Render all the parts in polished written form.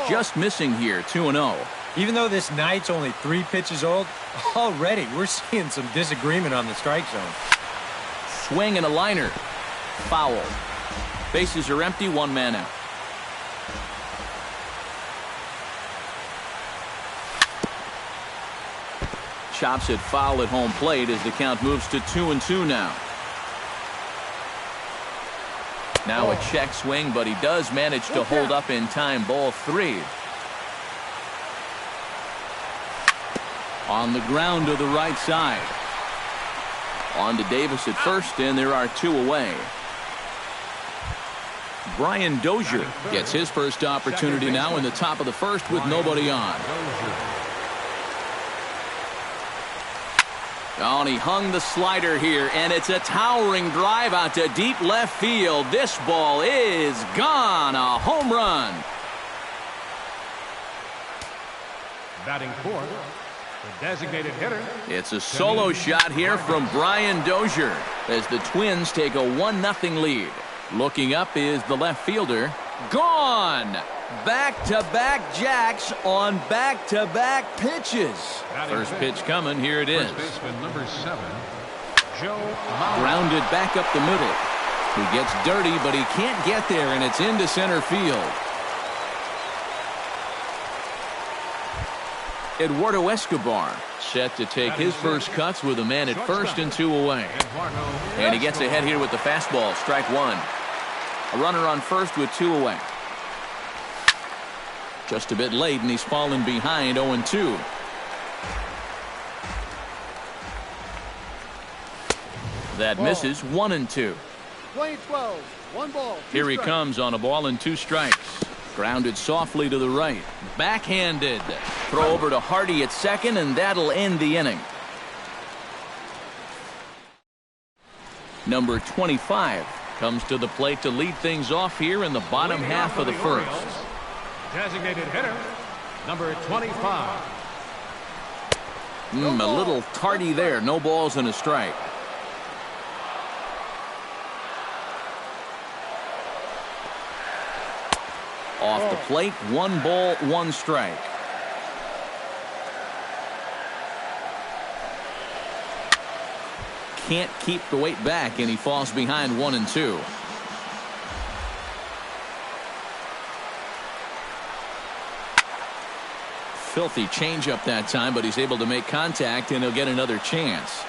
just missing here, 2-0. Even though this night's only 3 pitches old, already we're seeing some disagreement on the strike zone. Swing and a liner. Foul. Bases are empty, 1 man out. Chops it foul at home plate as the count moves to 2-2 now. Now a check swing, but he does manage to hold up in time. Ball 3. On the ground to the right side. On to Davis at first, and there are 2 away. Brian Dozier gets his first opportunity now in the top of the first with nobody on. Oh, and he hung the slider here, and it's a towering drive out to deep left field. This ball is gone. A home run. Batting fourth, the designated hitter. It's a solo shot here from Brian Dozier as the Twins take a 1-0 lead. Looking up is the left fielder. Gone. Back-to-back jacks on back-to-back pitches. First pitch coming. Here it is. First baseman number 7, Joe. Grounded back up the middle. He gets dirty, but he can't get there, and it's into center field. Eduardo Escobar set to take his first cuts with a man at first and 2 away. And he gets ahead here with the fastball. Strike 1. A runner on first with 2 away. Just a bit late, and he's fallen behind 0-2. That misses. 1-2. Play 12. 1 ball. Here he comes on a ball and 2 strikes. Grounded softly to the right. Backhanded. Throw over to Hardy at second, and that'll end the inning. Number 25 comes to the plate to lead things off here in the bottom half of the first. Designated hitter, number 25. A little tardy there. No balls and a strike. Off the plate, 1 ball, 1 strike. Can't keep the weight back, and he falls behind 1-2. Filthy changeup that time, but he's able to make contact, and he'll get another chance.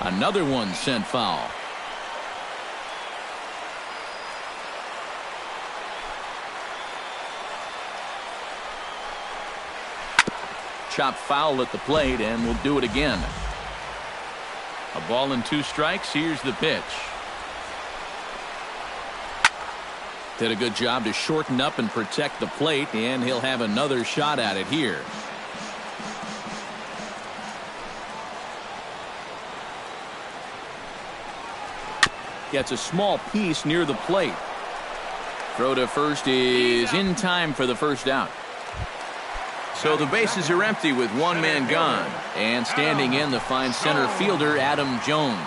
Another one sent foul. Chop foul at the plate, and we'll do it again. A ball and 2 strikes. Here's the pitch. Did a good job to shorten up and protect the plate, and he'll have another shot at it here. Gets a small piece near the plate. Throw to first is in time for the first out. So the bases are empty with 1 man gone, and standing in the fine center fielder Adam Jones.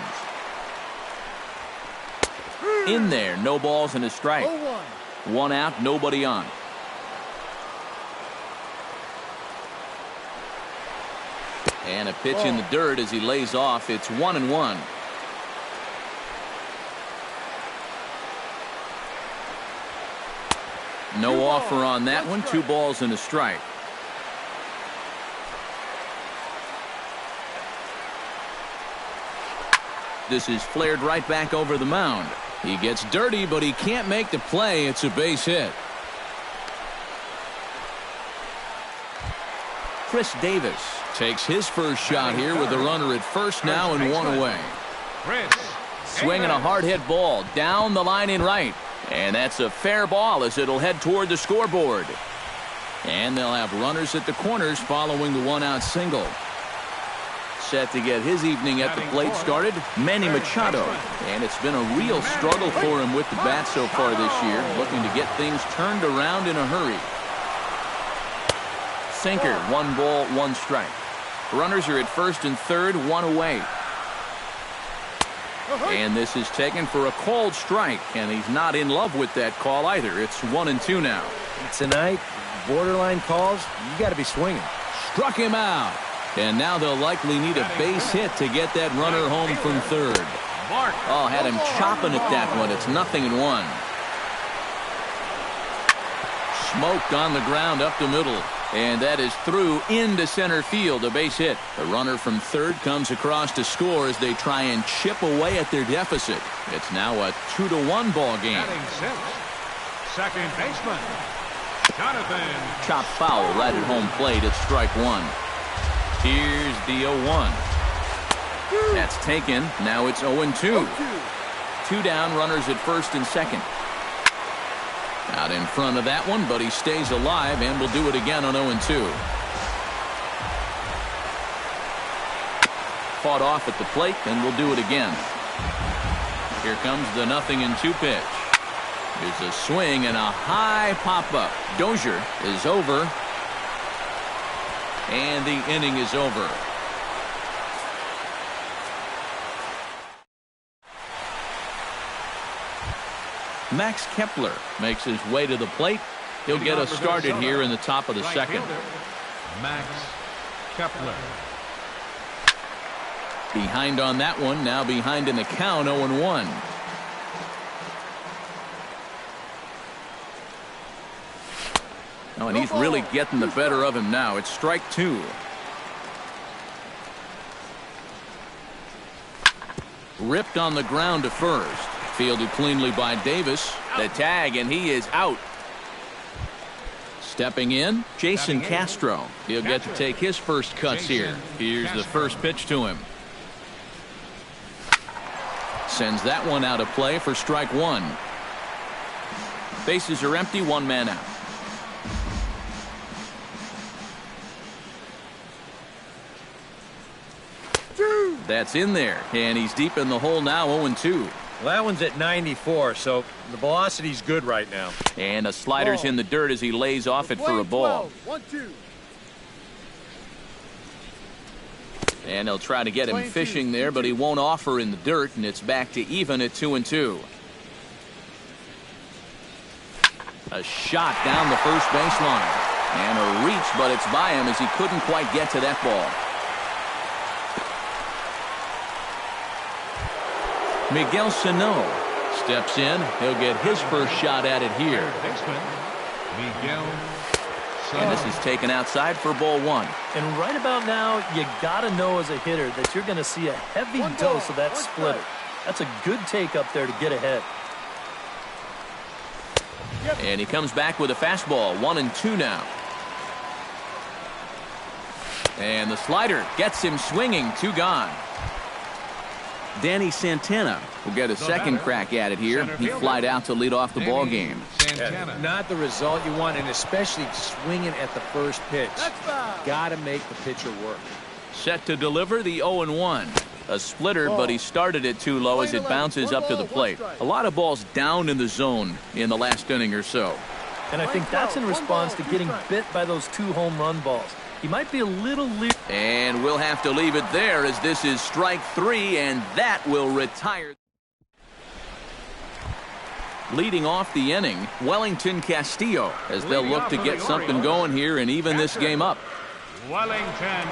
In there, no balls and a strike. 1 out, nobody on. And a pitch in the dirt as he lays off. It's 1-1. No offer on that one. 2 balls and a strike. This is flared right back over the mound. He gets dirty, but he can't make the play. It's a base hit. Chris Davis takes his first shot here with the runner at first now and 1 away. Swinging a hard hit ball down the line in right. And that's a fair ball as it'll head toward the scoreboard. And they'll have runners at the corners following the 1-out single. Set to get his evening at the plate started, Manny Machado. And it's been a real struggle for him with the bat so far this year, looking to get things turned around in a hurry. Sinker, 1 ball, 1 strike. Runners are at first and third, 1 away. And this is taken for a called strike, and he's not in love with that call either. It's 1-2 now. Tonight, borderline calls, you got to be swinging. Struck him out. And now they'll likely need a base hit to get that runner home from third. Oh, had him chopping at that one. It's 0-1. Smoked on the ground up the middle. And that is through into center field, a base hit. The runner from third comes across to score as they try and chip away at their deficit. It's now a 2-1 ball game. Second baseman, Jonathan. Chop foul right at home plate at strike one. Here's the 0-1. That's taken. Now it's 0-2. 2 down, runners at first and second. Out in front of that one, but he stays alive and will do it again on 0-2. Fought off at the plate and will do it again. Here comes the 0-2 pitch. Here's a swing and a high pop-up. Dozier is over. And the inning is over. Max Kepler makes his way to the plate. He'll get us started here in the top of the second. Max Kepler. Behind on that one, now behind in the count, 0-1. Oh, and he's really getting the better of him now. It's strike 2. Ripped on the ground to first. Fielded cleanly by Davis. The tag, and he is out. Stepping in, Jason Castro. He'll get to take his first cuts here. Here's the first pitch to him. Sends that one out of play for strike 1. Bases are empty, 1 man out. That's in there, and he's deep in the hole now, 0-2. Well, that one's at 94, so the velocity's good right now. And a slider's in the dirt as he lays off it for a ball. 1-2. And they'll try to get him fishing there, but he won't offer in the dirt, and it's back to even at 2-2. A shot down the first baseline. And a reach, but it's by him as he couldn't quite get to that ball. Miguel Sano steps in. He'll get his first shot at it here. Miguel Sano. And this is taken outside for ball 1. And right about now, you got to know as a hitter that you're going to see a heavy dose of that splitter. That's a good take up there to get ahead. And he comes back with a fastball. 1-2 now. And the slider gets him swinging. 2 gone. Danny Santana will get a second crack at it here. He flied out to lead off the ball game. Not the result you want, and especially swinging at the first pitch. Got to make the pitcher work. Set to deliver the 0-1. A splitter, but he started it too low as it bounces up to the plate. A lot of balls down in the zone in the last inning or so. And I think that's in response to getting bit by those 2 home run balls. He might be a little leery. And we'll have to leave it there as this is strike 3, and that will retire. Leading off the inning, Wellington Castillo, as they'll look to get something going here and even this game up. Wellington.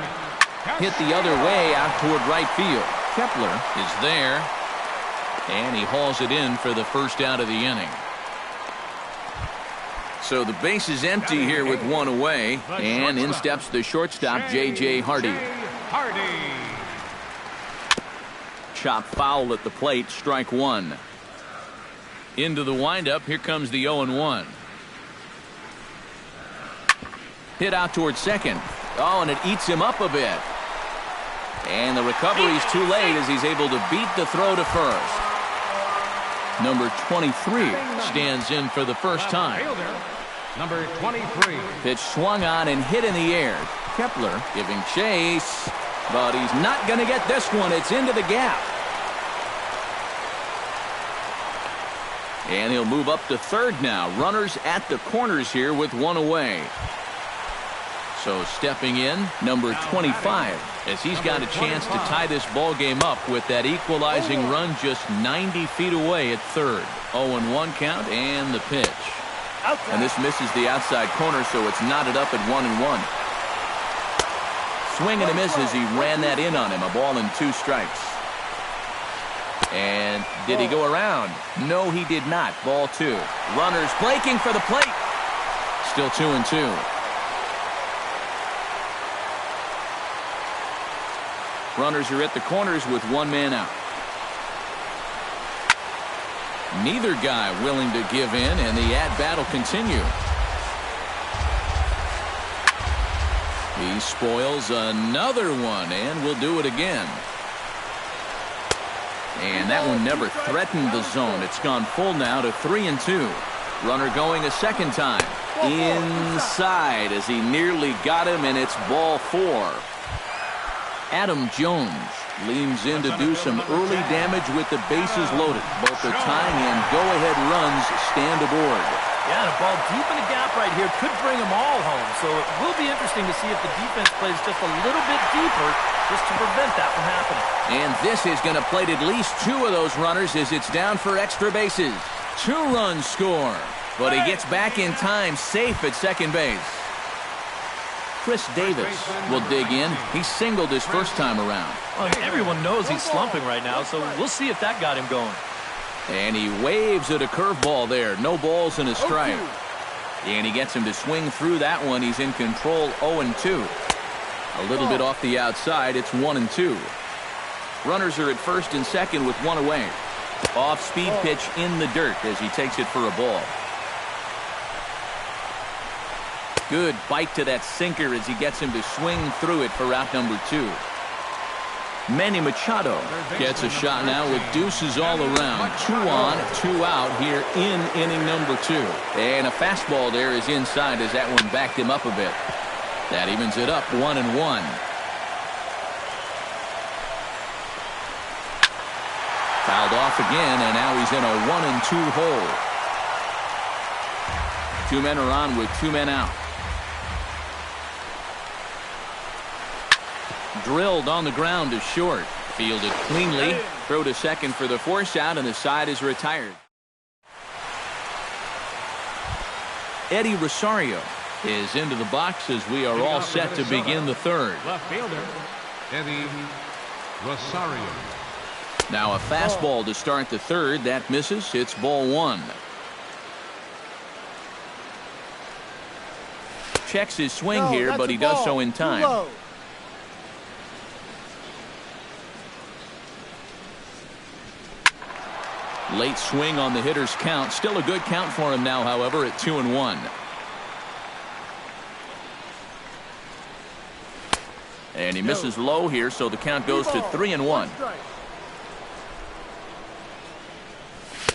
Hit the other way out toward right field. Kepler is there, and he hauls it in for the first out of the inning. So the base is empty here with 1 away, and in steps the shortstop, J.J. Hardy. Chop foul at the plate, strike 1. Into the windup, here comes the 0-1. Hit out towards second. Oh, and it eats him up a bit. And the recovery's too late as he's able to beat the throw to first. Number 23 stands in for the first time. Number 23. Pitch swung on and hit in the air. Kepler giving chase, but he's not going to get this one. It's into the gap. And he'll move up to third now. Runners at the corners here with 1 away. So stepping in, number 25, as he's got a chance to tie this ball game up with that equalizing run just 90 feet away at third. 0-1 count and the pitch. And this misses the outside corner, so it's knotted up at 1-1. Swing and a miss as he ran that in on him. A ball and 2 strikes. And did he go around? No, he did not. Ball 2. Runners breaking for the plate. Still 2-2. Runners are at the corners with 1 man out. Neither guy willing to give in, and the at-bat will continue. He spoils another one, and will do it again. And that one never threatened the zone. It's gone full now to 3-2. Runner going a second time. Inside as he nearly got him, and it's ball 4. Adam Jones leans in to do some early damage with the bases loaded. Both the tying and go-ahead runs stand aboard. Yeah, and a ball deep in the gap right here could bring them all home. So it will be interesting to see if the defense plays just a little bit deeper just to prevent that from happening. And this is going to plate at least 2 of those runners as it's down for extra bases. 2 runs score, but he gets back in time safe at second base. Chris Davis will dig in. He singled his first time around. Well, everyone knows he's slumping right now, so we'll see if that got him going. And he waves at a curveball there. No balls and a strike. And he gets him to swing through that one. He's in control 0-2. A little bit off the outside. It's 1-2. Runners are at first and second with 1 away. Off-speed pitch in the dirt as he takes it for a ball. Good bite to that sinker as he gets him to swing through it for out number 2. Manny Machado gets a shot now with deuces all around. 2 on, 2 out here in inning number 2. And a fastball there is inside as that one backed him up a bit. That evens it up 1-1. Fouled off again, and now he's in a 1-2 hole. 2 men are on with 2 men out. Drilled on the ground to short. Fielded cleanly. Throw to second for the force out, and the side is retired. Eddie Rosario is into the box as we are all set to begin the third. Left fielder, Eddie Rosario. Now a fastball to start the third. That misses. It's ball 1. Checks his swing here, but he does so in time. Late swing on the hitter's count. Still a good count for him now, however, at 2-1. And he misses low here, so the count goes to 3-1.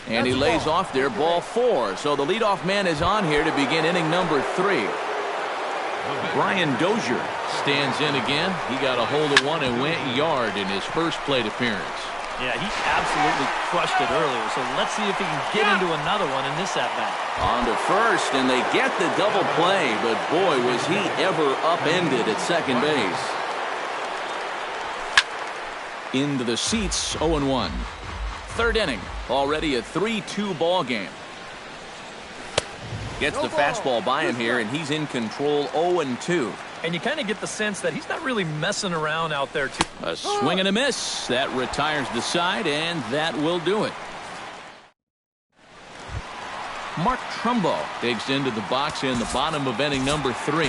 And he lays off there, ball 4. So the leadoff man is on here to begin inning number 3. Brian Dozier stands in again. He got a hold of one and went yard in his first plate appearance. Yeah, he absolutely crushed it earlier, so let's see if he can get into another one in this at-bat. On to first, and they get the double play, but boy, was he ever upended at second base. Into the seats, 0-1. Third inning, already a 3-2 ball game. Gets the fastball by him here, and he's in control 0-2. And you kind of get the sense that he's not really messing around out there too. A swing and a miss. That retires the side, and that will do it. Mark Trumbo digs into the box in the bottom of inning number 3.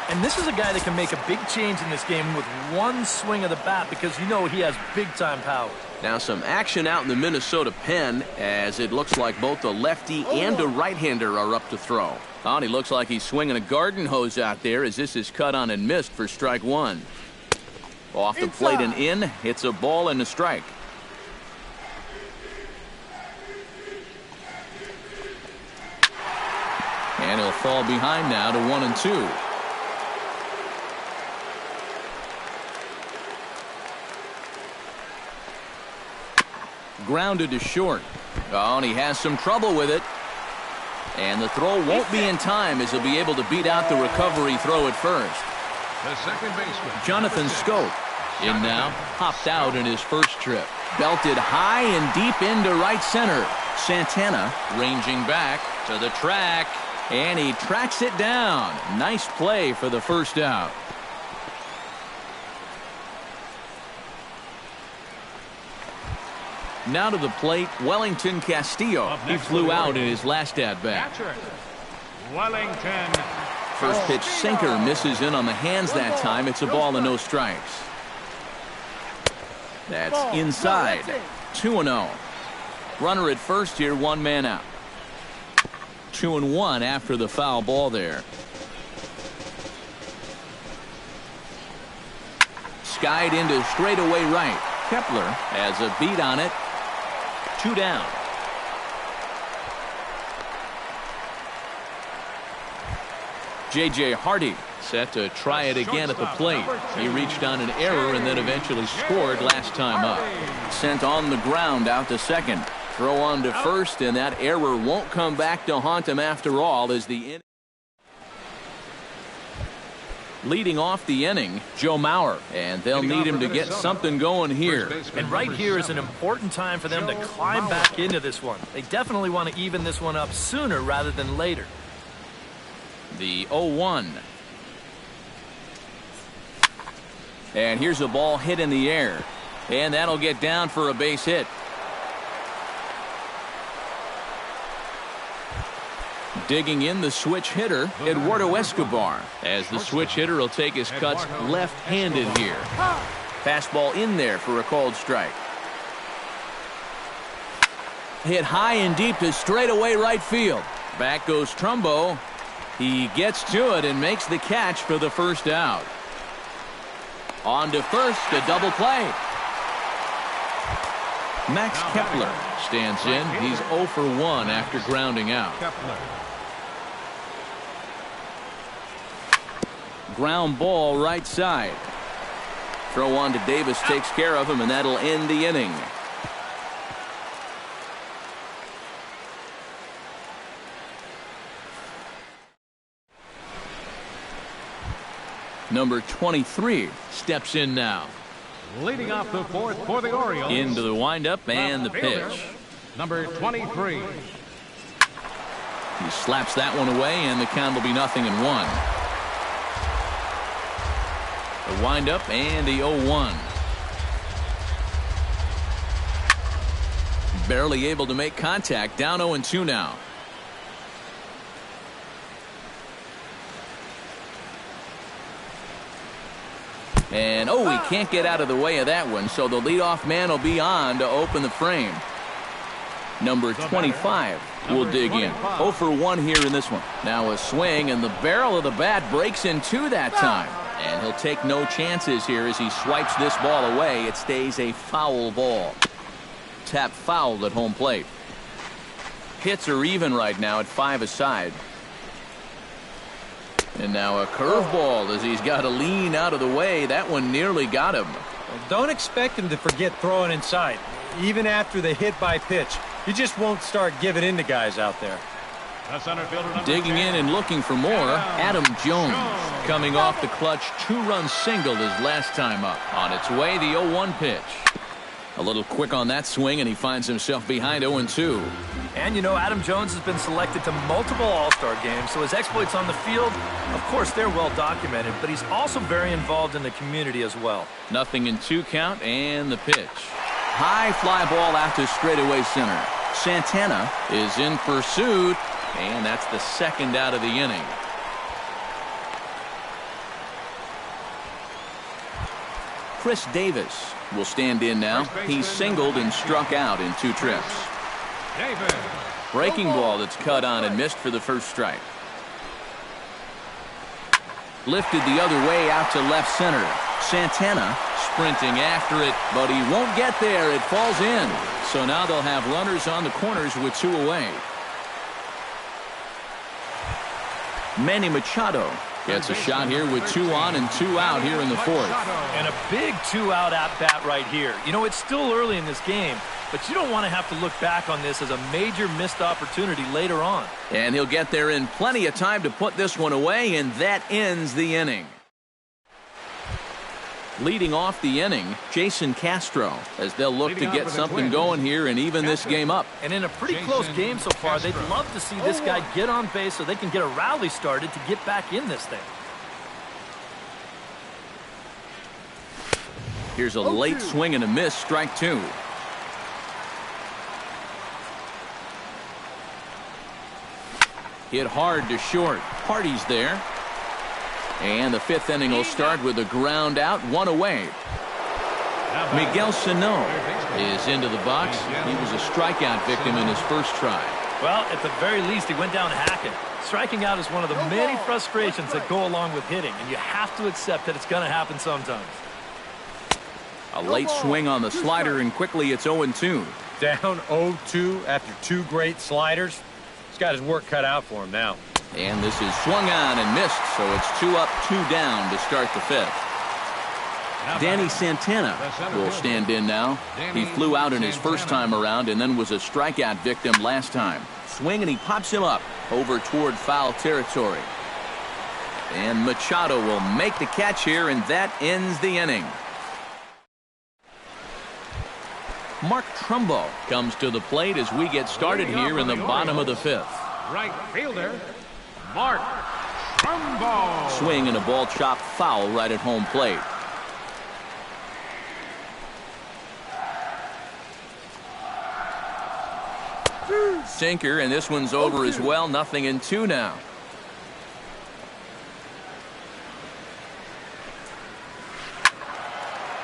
And this is a guy that can make a big change in this game with one swing of the bat because you know he has big-time power. Now some action out in the Minnesota pen as it looks like both a lefty and a right-hander are up to throw. Oh, and he looks like he's swinging a garden hose out there as this is cut on and missed for strike 1. Off the plate and in. It's a ball and a strike. And he'll fall behind now to 1-2. Grounded to short. Oh, and he has some trouble with it. And the throw won't be in time as he'll be able to beat out the recovery throw at first. The second baseman. Jonathan Schoop in now, popped out in his first trip. Belted high and deep into right center. Santana ranging back to the track, and he tracks it down. Nice play for the first out. Now to the plate, Wellington Castillo. He flew out in his last at-bat. Wellington. First pitch sinker misses in on the hands that time. It's a ball and no strikes. That's inside. 2-0. Runner at first here, one man out. 2-1 after the foul ball there. Skied into straightaway right. Kepler has a beat on it. 2 down. J.J. Hardy set to try it again at the plate. He reached on an error and then eventually scored last time up. Sent on the ground out to second. Throw on to first, and that error won't come back to haunt him after all as the leading off the inning, Joe Mauer, and they'll need him to get something going here. And right here is an important time for them to climb back into this one. They definitely want to even this one up sooner rather than later. The 0-1. And here's a ball hit in the air, and that'll get down for a base hit. Digging in the switch hitter, Eduardo Escobar, as the switch hitter will take his cuts left-handed here. Fastball in there for a called strike. Hit high and deep to straightaway right field. Back goes Trumbo. He gets to it and makes the catch for the first out. On to first, a double play. Max Kepler stands in. He's 0 for 1 after grounding out. Ground ball right side. Throw on to Davis takes care of him, and that'll end the inning. Number 23 steps in now. Leading off the fourth for the Orioles. Into the windup and the pitch. Number 23. He slaps that one away, and the count will be 0-1. The windup and the 0-1. Barely able to make contact. Down 0-2 now. And, he can't get out of the way of that one, so the leadoff man will be on to open the frame. Number 25 will dig in. 0 for 1 here in this one. Now a swing, and the barrel of the bat breaks in two that time. And he'll take no chances here as he swipes this ball away. It stays a foul ball. Tap fouled at home plate. Hits are even right now at 5 aside. And now a curveball as he's got to lean out of the way. That one nearly got him. Well, don't expect him to forget throwing inside. Even after the hit by pitch, you just won't start giving in to guys out there. Digging in and looking for more, Adam Jones. Coming off the clutch 2-run single his last time up. On its way, the 0-1 pitch. A little quick on that swing, and he finds himself behind 0-2. And, Adam Jones has been selected to multiple All-Star games, so his exploits on the field, of course, they're well documented, but he's also very involved in the community as well. 0-2 count, and the pitch. High fly ball out to straightaway center. Santana is in pursuit, and that's the second out of the inning. Chris Davis will stand in now. He's singled and struck out in 2 trips. Breaking ball that's cut on and missed for the first strike. Lifted the other way out to left center. Santana sprinting after it, but he won't get there. It falls in. So now they'll have runners on the corners with 2 away. Manny Machado gets a shot here with 2 on and 2 out here in the 4th. And a big 2-out at-bat right here. It's still early in this game, but you don't want to have to look back on this as a major missed opportunity later on. And he'll get there in plenty of time to put this one away, and that ends the inning. Leading off the inning, Jason Castro, as they'll look to get something going here and even this game up. And in a pretty close game so far, they'd love to see this guy get on base so they can get a rally started to get back in this thing. Here's a late swing and a miss, strike 2. Hit hard to short. Hardy's there. And the 5th inning will start with a ground out, 1 away. Miguel Sano is into the box. He was a strikeout victim in his first try. Well, at the very least, he went down hacking. Striking out is one of the many frustrations that go along with hitting, and you have to accept that it's going to happen sometimes. A late swing on the slider, and quickly it's 0-2. Down 0-2 after 2 great sliders. He's got his work cut out for him now. And this is swung on and missed, so it's 2 up, 2 down to start the 5th. Danny Santana will stand in now. He flew out in his first time around and then was a strikeout victim last time. Swing and he pops him up over toward foul territory. And Machado will make the catch here, and that ends the inning. Mark Trumbo comes to the plate as we get started here in the bottom of the 5th. Right fielder, Mark Trumbo. Swing and a ball chopped foul right at home plate. Sinker, and this one's over as well. 0-2 now.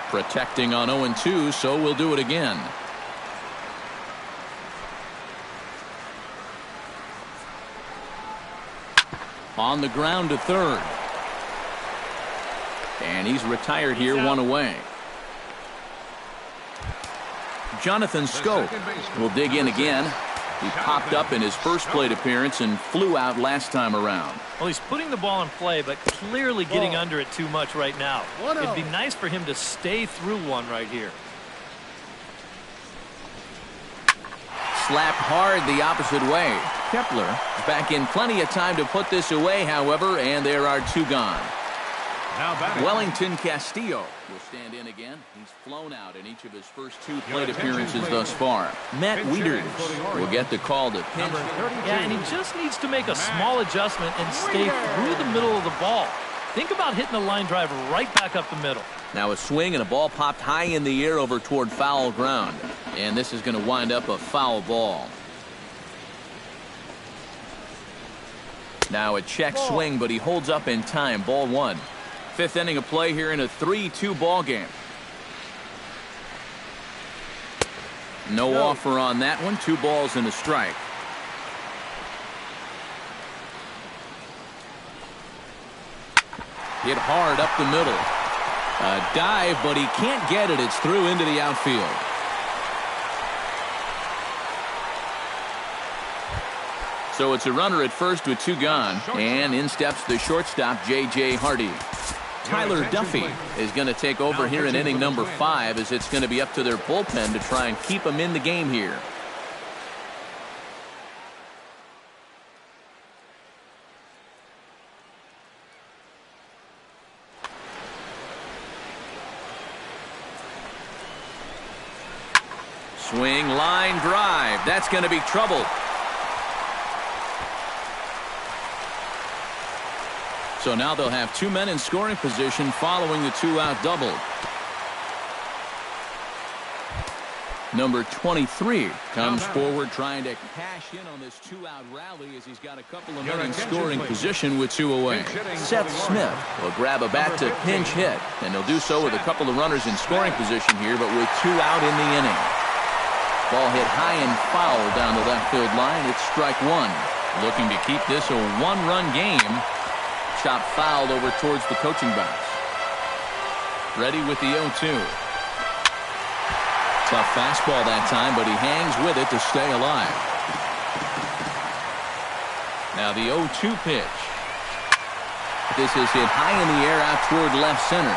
Protecting on 0-2, so we'll do it again. On the ground to third. And he's retired here, 1 away. Jonathan Schoop will dig in again. He popped up in his first plate appearance and flew out last time around. Well, he's putting the ball in play, but clearly getting under it too much right now. It'd be nice for him to stay through one right here. Slapped hard the opposite way. Kepler is back in plenty of time to put this away, however, and there are 2 gone. Wellington Castillo will stand in again. He's flown out in each of his first 2 plate appearances thus far. Matt Wieters will get the call to pinch. Yeah, and he just needs to make a small adjustment and stay through the middle of the ball. Think about hitting the line drive right back up the middle. Now a swing and a ball popped high in the air over toward foul ground. And this is going to wind up a foul ball. Now a check swing, but he holds up in time. Ball 1. 5th inning of play here in a 3-2 ball game. No offer on that one. 2 balls and a strike. Hit hard up the middle. A dive, but he can't get it. It's through into the outfield. So it's a runner at first with 2 gone, and in steps the shortstop, J.J. Hardy. Tyler Duffy is going to take over here in inning number 5, as it's going to be up to their bullpen to try and keep them in the game here. Swing, line drive. That's going to be trouble. So now they'll have 2 men in scoring position following the 2-out double. Number 23 comes forward trying to cash in on this 2-out rally as he's got a couple of men in scoring position with 2 away. Seth Smith will grab a bat to pinch hit, and he'll do so with a couple of runners in scoring position here, but with 2 out in the inning. Ball hit high and foul down the left field line. It's strike 1. Looking to keep this a 1-run game. Shot fouled over towards the coaching box. Ready with the 0-2. Tough fastball that time, but he hangs with it to stay alive. Now the 0-2 pitch. This is hit high in the air out toward left center.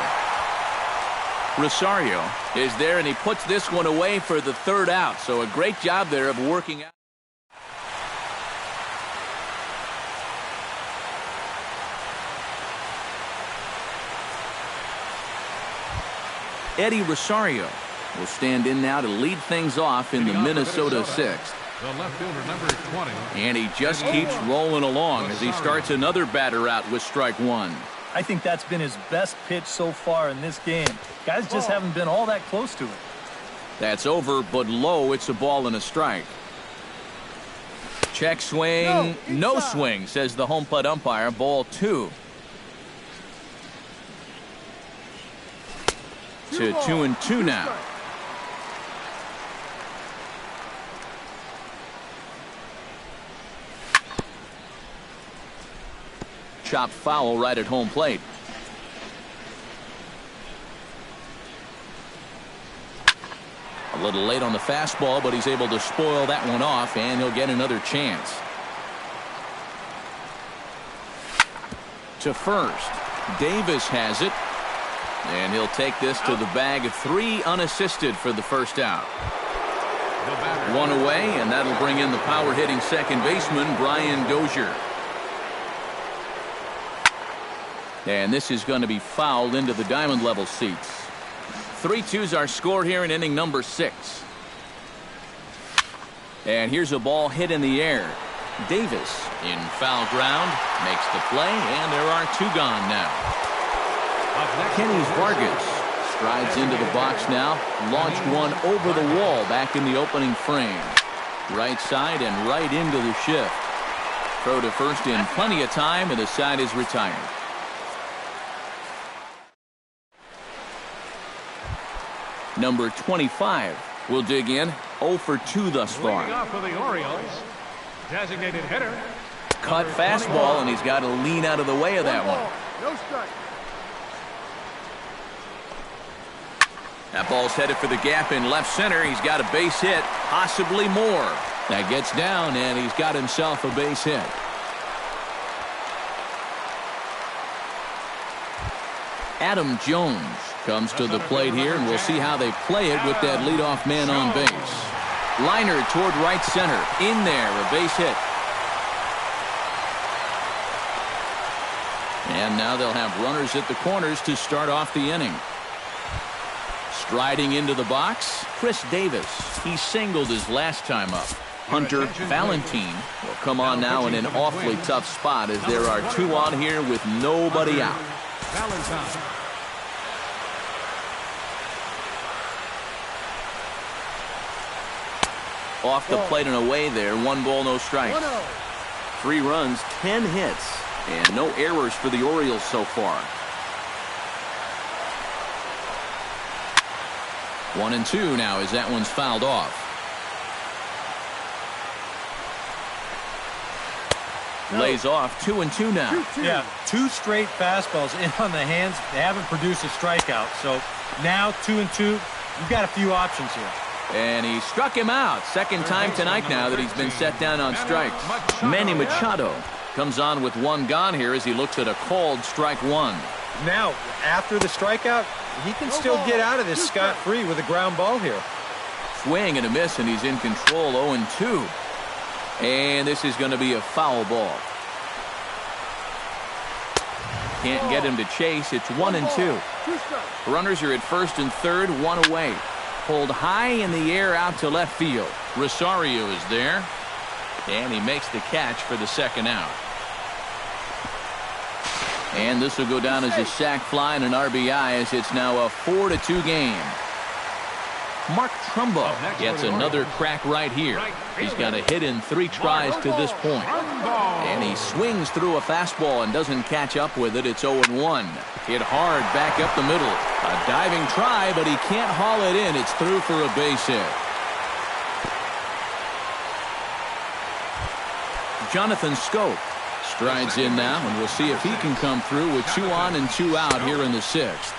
Rosario is there, and he puts this one away for the 3rd out. So a great job there of working out. Eddie Rosario will stand in now to lead things off in the Minnesota sixth. The left fielder, number 20. And he just keeps rolling along as he starts another batter out with strike one. I think that's been his best pitch so far in this game. Guys just haven't been all that close to it. That's over, but low. It's a ball and a strike. Check swing. No swing, says the home plate umpire. Ball two. To 2-2 now. Chopped foul right at home plate. A little late on the fastball, but he's able to spoil that one off, and he'll get another chance. To first. Davis has it. And he'll take this to the bag of 3 unassisted for the first out. One away, and that'll bring in the power-hitting second baseman, Brian Dozier. And this is going to be fouled into the diamond level seats. 3-2's our score here in inning number 6. And here's a ball hit in the air. Davis in foul ground makes the play, and there are 2 gone now. Kenny Vargas strides into the box now. Launched one over the wall back in the opening frame. Right side and right into the shift. Throw to first in plenty of time, and the side is retired. Number 25 will dig in. 0 for 2 thus far. Leading off for the Orioles, designated hitter. Cut fastball, and he's got to lean out of the way of that one. No strike. That ball's headed for the gap in left center. He's got a base hit, possibly more. That gets down, and he's got himself a base hit. Adam Jones comes to the plate here, and we'll see how they play it with that leadoff man on base. Liner toward right center. In there, a base hit. And now they'll have runners at the corners to start off the inning. Striding into the box, Chris Davis. He singled his last time up. Hunter Valentine will come on now in an awfully tough spot as there are 2 on here with nobody out. Valentine. Off the plate and away there. 1 ball, no strikes. 3 runs, 10 hits, and no errors for the Orioles so far. 1-2 now as that one's fouled off. Lays off. 2-2 now. Yeah, 2 straight fastballs in on the hands. They haven't produced a strikeout. So now 2-2. You've got a few options here. And he struck him out. Second time tonight now that he's been set down on strikes. Manny Machado comes on with 1 gone here as he looks at a called strike 1. Now, after the strikeout, he can still get out of this scot-free with a ground ball here. Swing and a miss, and he's in control. 0-2. And this is going to be a foul ball. Can't get him to chase. It's 1-2. Runners are at first and third, 1 away. Pulled high in the air out to left field. Rosario is there. And he makes the catch for the second out. And this will go down as a sac fly and an RBI as it's now a 4-2 game. Mark Trumbo gets another crack right here. He's got a hit in 3 tries to this point. And he swings through a fastball and doesn't catch up with it. It's 0-1. Hit hard back up the middle. A diving try, but he can't haul it in. It's through for a base hit. Jonathan Schoop strides in now, and we'll see if he can come through with 2 on and 2 out here in the 6th.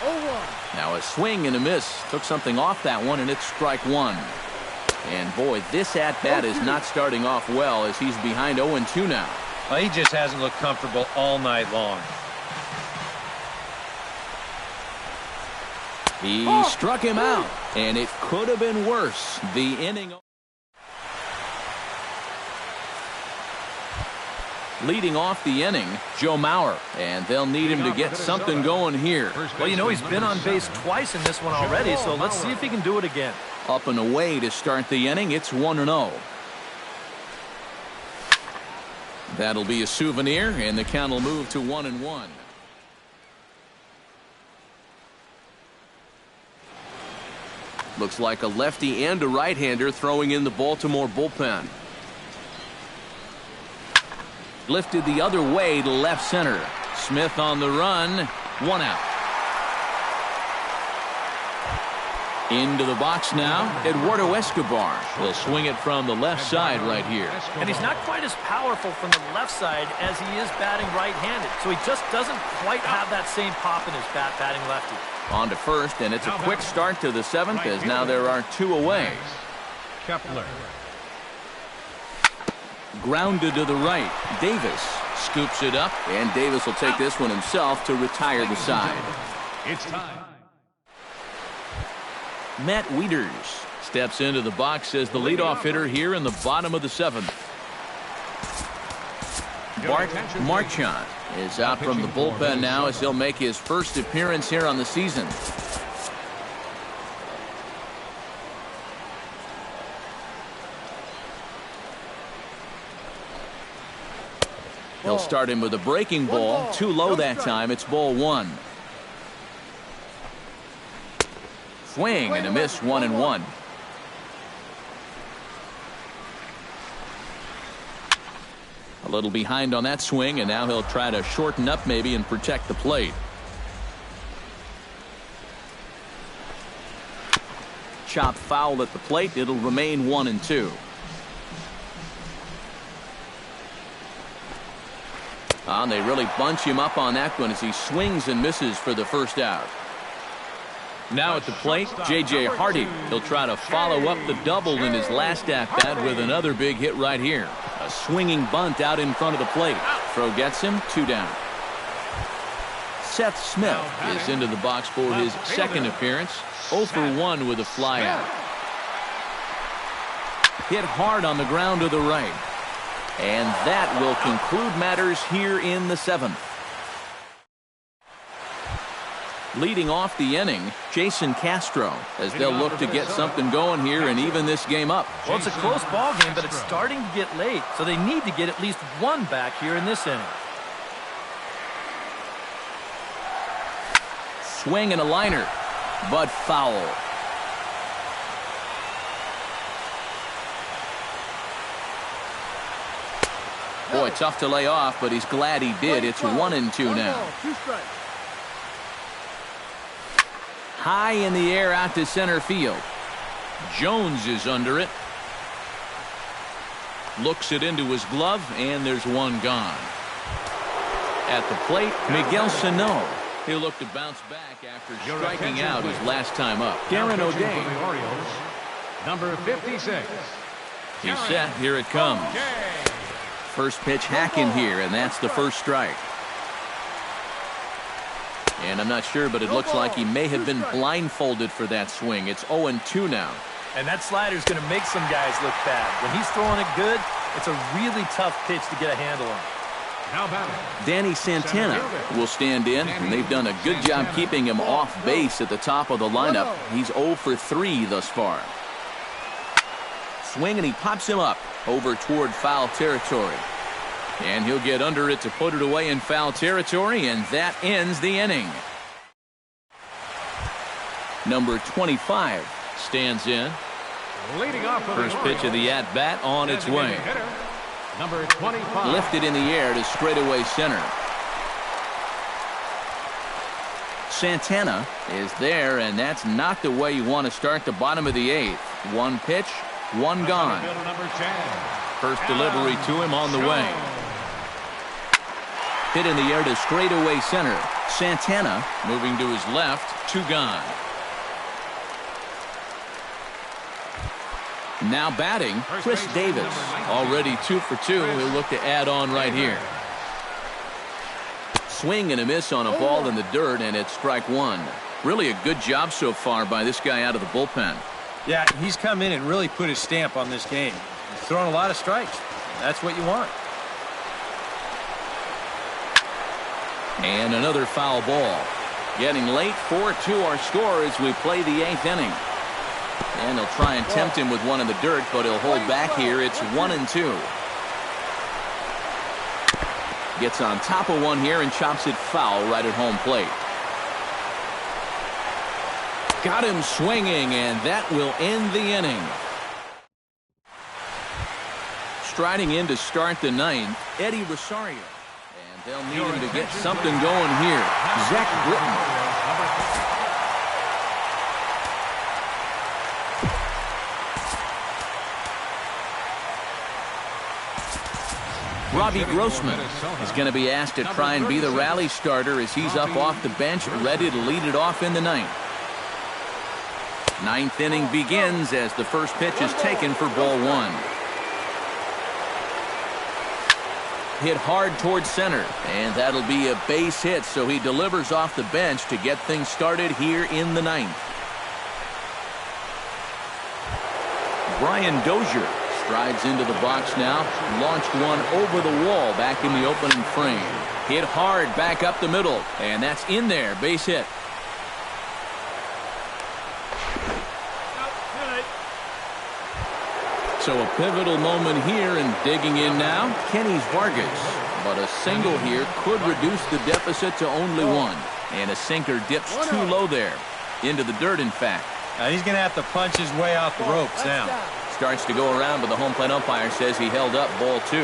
Now a swing and a miss. Took something off that one, and it's strike 1. And boy, this at-bat is not starting off well as he's behind 0-2 now. Well, he just hasn't looked comfortable all night long. He struck him out, and it could have been worse. The inning. Leading off the inning, Joe Mauer. And they'll need him to get something going here. Well, you know, he's been on base twice in this one already, so let's see if he can do it again. Up and away to start the inning. It's 1-0. That'll be a souvenir, and the count will move to 1-1. Looks like a lefty and a right-hander throwing in the Baltimore bullpen. Lifted the other way to left center. Smith on the run. 1 out. Into the box now, Eduardo Escobar. He'll swing it from the left side right here. And he's not quite as powerful from the left side as he is batting right-handed. So he just doesn't quite have that same pop in his bat batting lefty. On to first, and it's a quick start to the 7th as now there are 2 away. Kepler. Grounded to the right. Davis scoops it up, and Davis will take this one himself to retire the side. It's time. Matt Wieters steps into the box as the leadoff hitter here in the bottom of the 7th. Bart Marchand is out from the bullpen now as he'll make his first appearance here on the season. He'll start him with a breaking ball. Too low that time. It's ball 1. Swing and a miss. 1-1. A little behind on that swing, and now he'll try to shorten up maybe and protect the plate. Chop foul at the plate. It'll remain 1-2. And they really bunch him up on that one as he swings and misses for the first out. Now at the plate, J.J. Hardy. He'll try to follow up the double in his last at-bat with another big hit right here. A swinging bunt out in front of the plate. Throw gets him, 2 down. Seth Smith is into the box for his second appearance. 0 for 1 with a flyout. Hit hard on the ground to the right. And that will conclude matters here in the 7th. Leading off the inning, Jason Castro, as they'll look to get something going here and even this game up. Well, it's a close ball game, but it's starting to get late, so they need to get at least 1 back here in this inning. Swing and a liner, but foul. Boy, tough to lay off, but he's glad he did. It's 1-2 now. High in the air out to center field. Jones is under it. Looks it into his glove, and there's 1 gone. At the plate, Miguel Sano. He'll look to bounce back after striking out his last time up. Darren O'Day. Number 56. He's set. Here it comes. First pitch hacking here, and that's the first strike. And I'm not sure, but it looks like he may have been blindfolded for that swing. It's 0-2 now. And that slider's going to make some guys look bad. When he's throwing it good, it's a really tough pitch to get a handle on. Danny Santana will stand in, and they've done a good job keeping him off base at the top of the lineup. He's 0 for 3 thus far. Swing, and he pops him up over toward foul territory. And he'll get under it to put it away in foul territory, and that ends the inning. Number 25 stands in. Leading off first pitch of the at-bat on its way. Number 25. Lifted in the air to straightaway center. Santana is there, and that's not the way you want to start the bottom of the 8th. 1 pitch, 1 gone. First delivery to him on the way. Hit in the air to straightaway center. Santana moving to his left. 2 gone. Now batting, Chris Davis. Already 2 for 2. He'll look to add on right here. Swing and a miss on a ball in the dirt, and it's strike 1. Really a good job so far by this guy out of the bullpen. Yeah, he's come in and really put his stamp on this game. He's thrown a lot of strikes. That's what you want. And another foul ball. Getting late, 4-2 our score as we play the 8th inning. And they'll try and tempt him with one in the dirt, but he'll hold back here. It's 1-2. Gets on top of one here and chops it foul right at home plate. Got him swinging, and that will end the inning. Striding in to start the 9th, Eddie Rosario. And they'll need him to get something going here. Zach Britton. Robbie Grossman is going to be asked to try and be the rally starter as he's up off the bench, ready to lead it off in the 9th. 9th inning begins as the first pitch is taken for ball 1. Hit hard towards center, and that'll be a base hit, so he delivers off the bench to get things started here in the 9th. Brian Dozier strides into the box now, launched one over the wall back in the opening frame. Hit hard back up the middle, and that's in there, base hit. So a pivotal moment here, and digging in now, Kenny Vargas. But a single here could reduce the deficit to only 1. And a sinker dips too low there. Into the dirt, in fact. Now he's going to have to punch his way off the ropes now. Starts to go around, but the home plate umpire says he held up ball 2.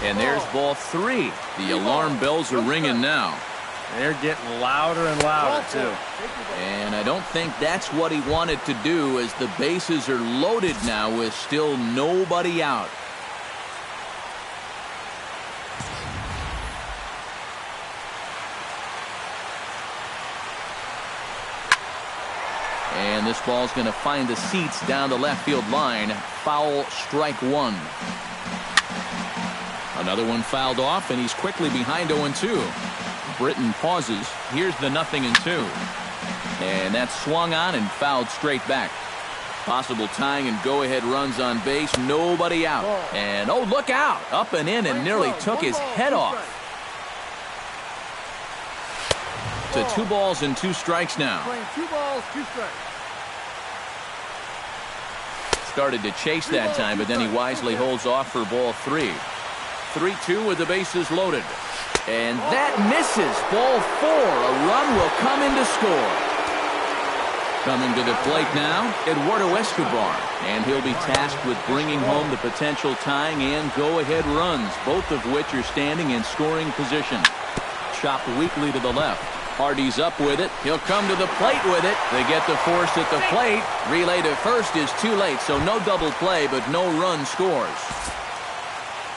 And there's ball 3. The alarm bells are ringing now. They're getting louder and louder, too. And I don't think that's what he wanted to do, as the bases are loaded now with still nobody out. And this ball's going to find the seats down the left field line. Foul, strike 1. Another one fouled off, and he's quickly behind 0-2. Britton pauses. Here's the 0-2. And that's swung on and fouled straight back. Possible tying and go-ahead runs on base. Nobody out. And, oh, look out. Up and in and nearly took his head off. To 2 balls and 2 strikes now. 2 balls, 2 strikes. Started to chase that time, but then he wisely holds off for ball 3. 3-2 with the bases loaded. And that misses. Ball 4. A run will come in to score. Coming to the plate now, Eduardo Escobar. And he'll be tasked with bringing home the potential tying and go-ahead runs, both of which are standing in scoring position. Chopped weakly to the left. Hardy's up with it. He'll come to the plate with it. They get the force at the plate. Relay to first is too late, so no double play, but no run scores.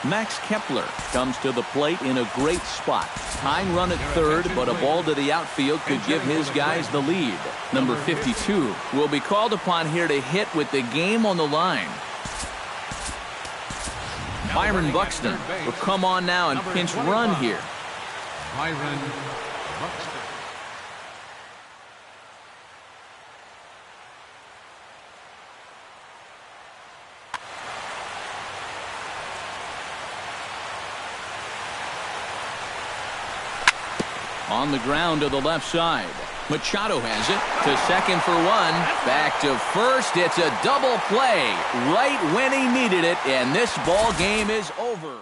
Max Kepler comes to the plate in a great spot. Tying run at third, but a ball to the outfield could give his guys the lead. Number 52 will be called upon here to hit with the game on the line. Byron Buxton will come on now and pinch run here. Byron Buxton. On the ground to the left side. Machado has it to second for 1. Back to first. It's a double play right when he needed it, and this ball game is over.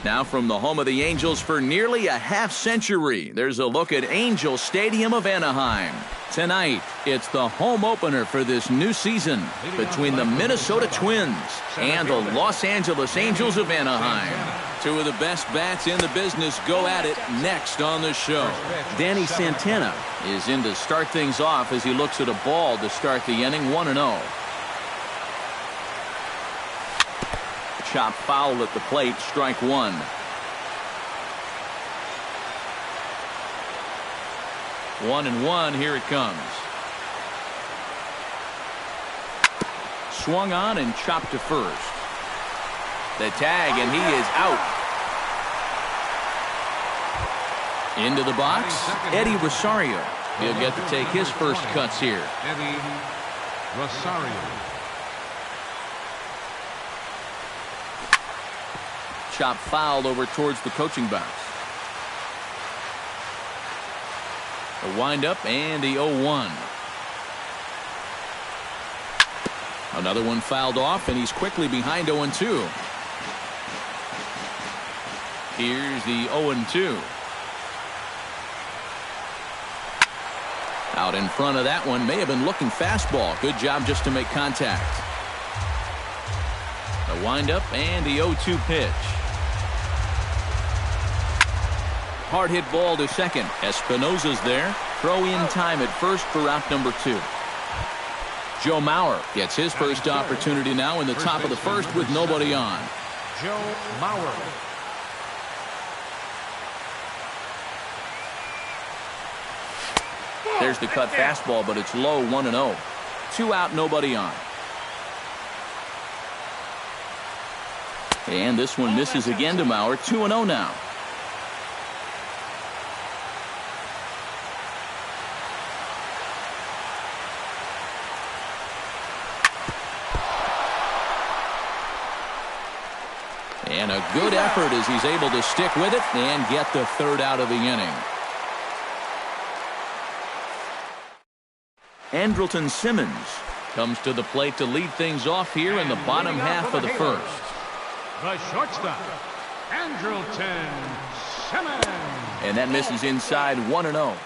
Now from the home of the Angels for nearly a half-century, there's a look at Angel Stadium of Anaheim. Tonight, it's the home opener for this new season between the Minnesota Twins and the Los Angeles Angels of Anaheim. Two of the best bats in the business go at it next on the show. Danny Santana is in to start things off as he looks at a ball to start the inning, 1-0. Chop foul at the plate, strike one. One and one, here it comes. Swung on and chopped to first. The tag, and he is out. Into the box, Eddie Rosario. He'll get to take his first cuts here. Eddie Rosario. Chop fouled over towards the coaching box. A windup and the 0-1. Another one fouled off, and he's quickly behind 0-2. Here's the 0-2. Out in front of that one, may have been looking fastball. Good job just to make contact. A windup and the 0-2 pitch. Hard hit ball to second. Espinosa's there. Throw in time at first for out number 2. Joe Mauer gets his first opportunity now in the top of the first with nobody on. Joe Mauer. There's the cut fastball, but it's low, 1-0. 2 out, nobody on. And this one misses again to Mauer, 2-0 now. And a good effort as he's able to stick with it and get the third out of the inning. Andrelton Simmons comes to the plate to lead things off here in the bottom half of the first. The shortstop, Andrelton Simmons. And that misses inside, 1-0.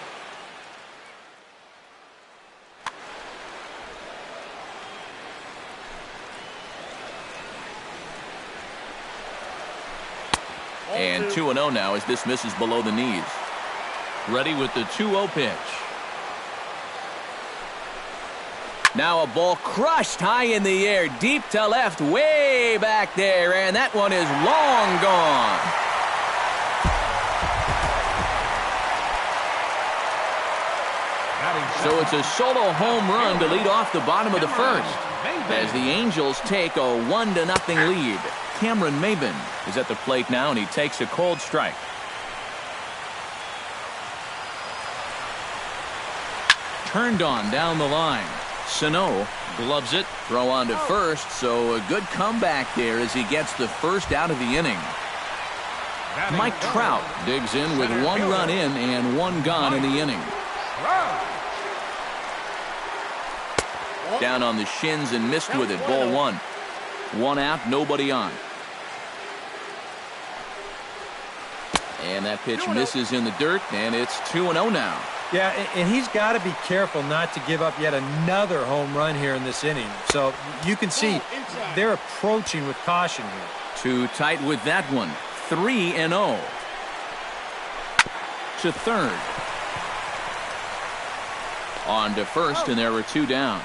And 2-0 now as this misses below the knees. Ready with the 2-0 pitch. Now a ball crushed high in the air, deep to left, way back there, and that one is long gone. So it's a solo home run to lead off the bottom of the first as the Angels take a 1-0 lead. Cameron Maybin is at the plate now, and he takes a cold strike. Turned on down the line. Sano gloves it, throw on to first, so a good comeback there as he gets the first out of the inning. Mike Trout digs in with 1 run in and 1 gone in the inning. Down on the shins and missed with it, ball 1. 1 out, nobody on. And that pitch misses in the dirt, and it's 2-0 now. Yeah, and he's got to be careful not to give up yet another home run here in this inning. So you can see they're approaching with caution here. Too tight with that one. 3-0. To third. On to first, and there are 2 down.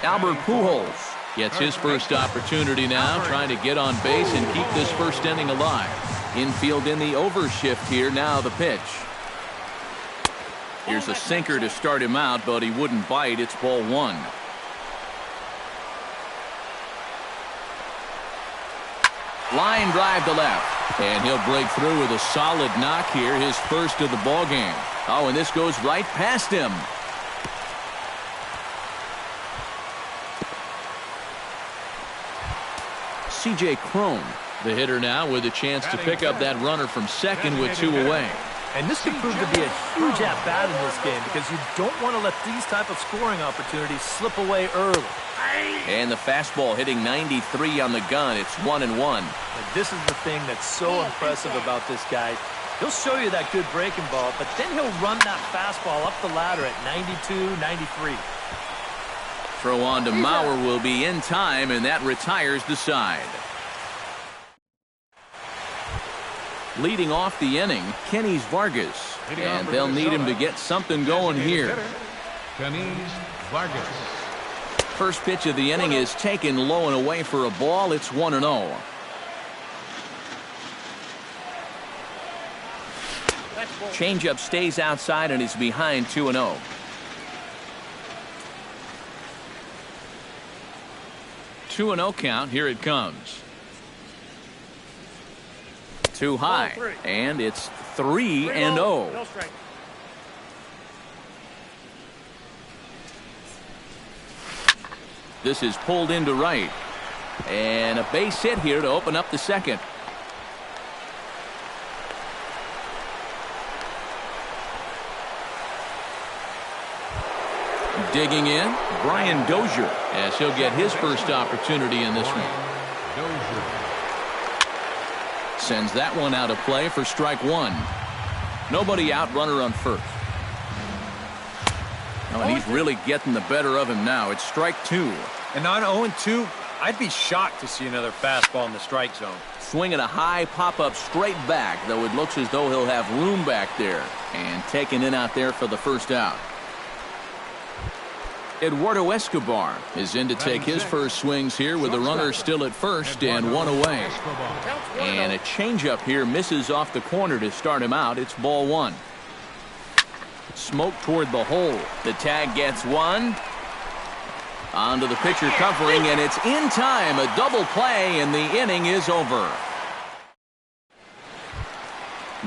Albert Pujols gets his first opportunity now, trying to get on base and keep this first inning alive. Infield in the overshift here, now the pitch. Here's a sinker to start him out, but he wouldn't bite. It's ball 1. Line drive to left, and he'll break through with a solid knock here, his first of the ball game. Oh, and this goes right past him. C.J. Cron, the hitter now, with a chance to pick up that runner from second with 2 away. And this could prove to be a huge at-bat in this game because you don't want to let these type of scoring opportunities slip away early. And the fastball hitting 93 on the gun. It's 1-1. And this is the thing that's so impressive about this guy. He'll show you that good breaking ball, but then he'll run that fastball up the ladder at 92, 93. Throw on to Mauer will be in time, and that retires the side. Leading off the inning, Kenys Vargas. And they'll need him to get something going here. Kenys Vargas. First pitch of the inning is taken low and away for a ball. It's 1-0. Changeup stays outside and is behind 2-0. Two and 0 count. Here it comes. Too high, and it's 3-0. This is pulled into right, and a base hit here to open up the second. Digging in, Brian Dozier, as he'll get his first opportunity in this one. Sends that one out of play for strike one. Nobody out, runner on first. Oh, and he's really getting the better of him now. It's strike two. And on 0-2, I'd be shocked to see another fastball in the strike zone. Swinging a high pop-up straight back, though it looks as though he'll have room back there. And taken in out there for the first out. Eduardo Escobar is in to take his first swings here with the runner still at first and one away. And a changeup here misses off the corner to start him out. It's ball one. Smoke toward the hole. The tag gets one. Onto the pitcher covering, and it's in time. A double play, and the inning is over.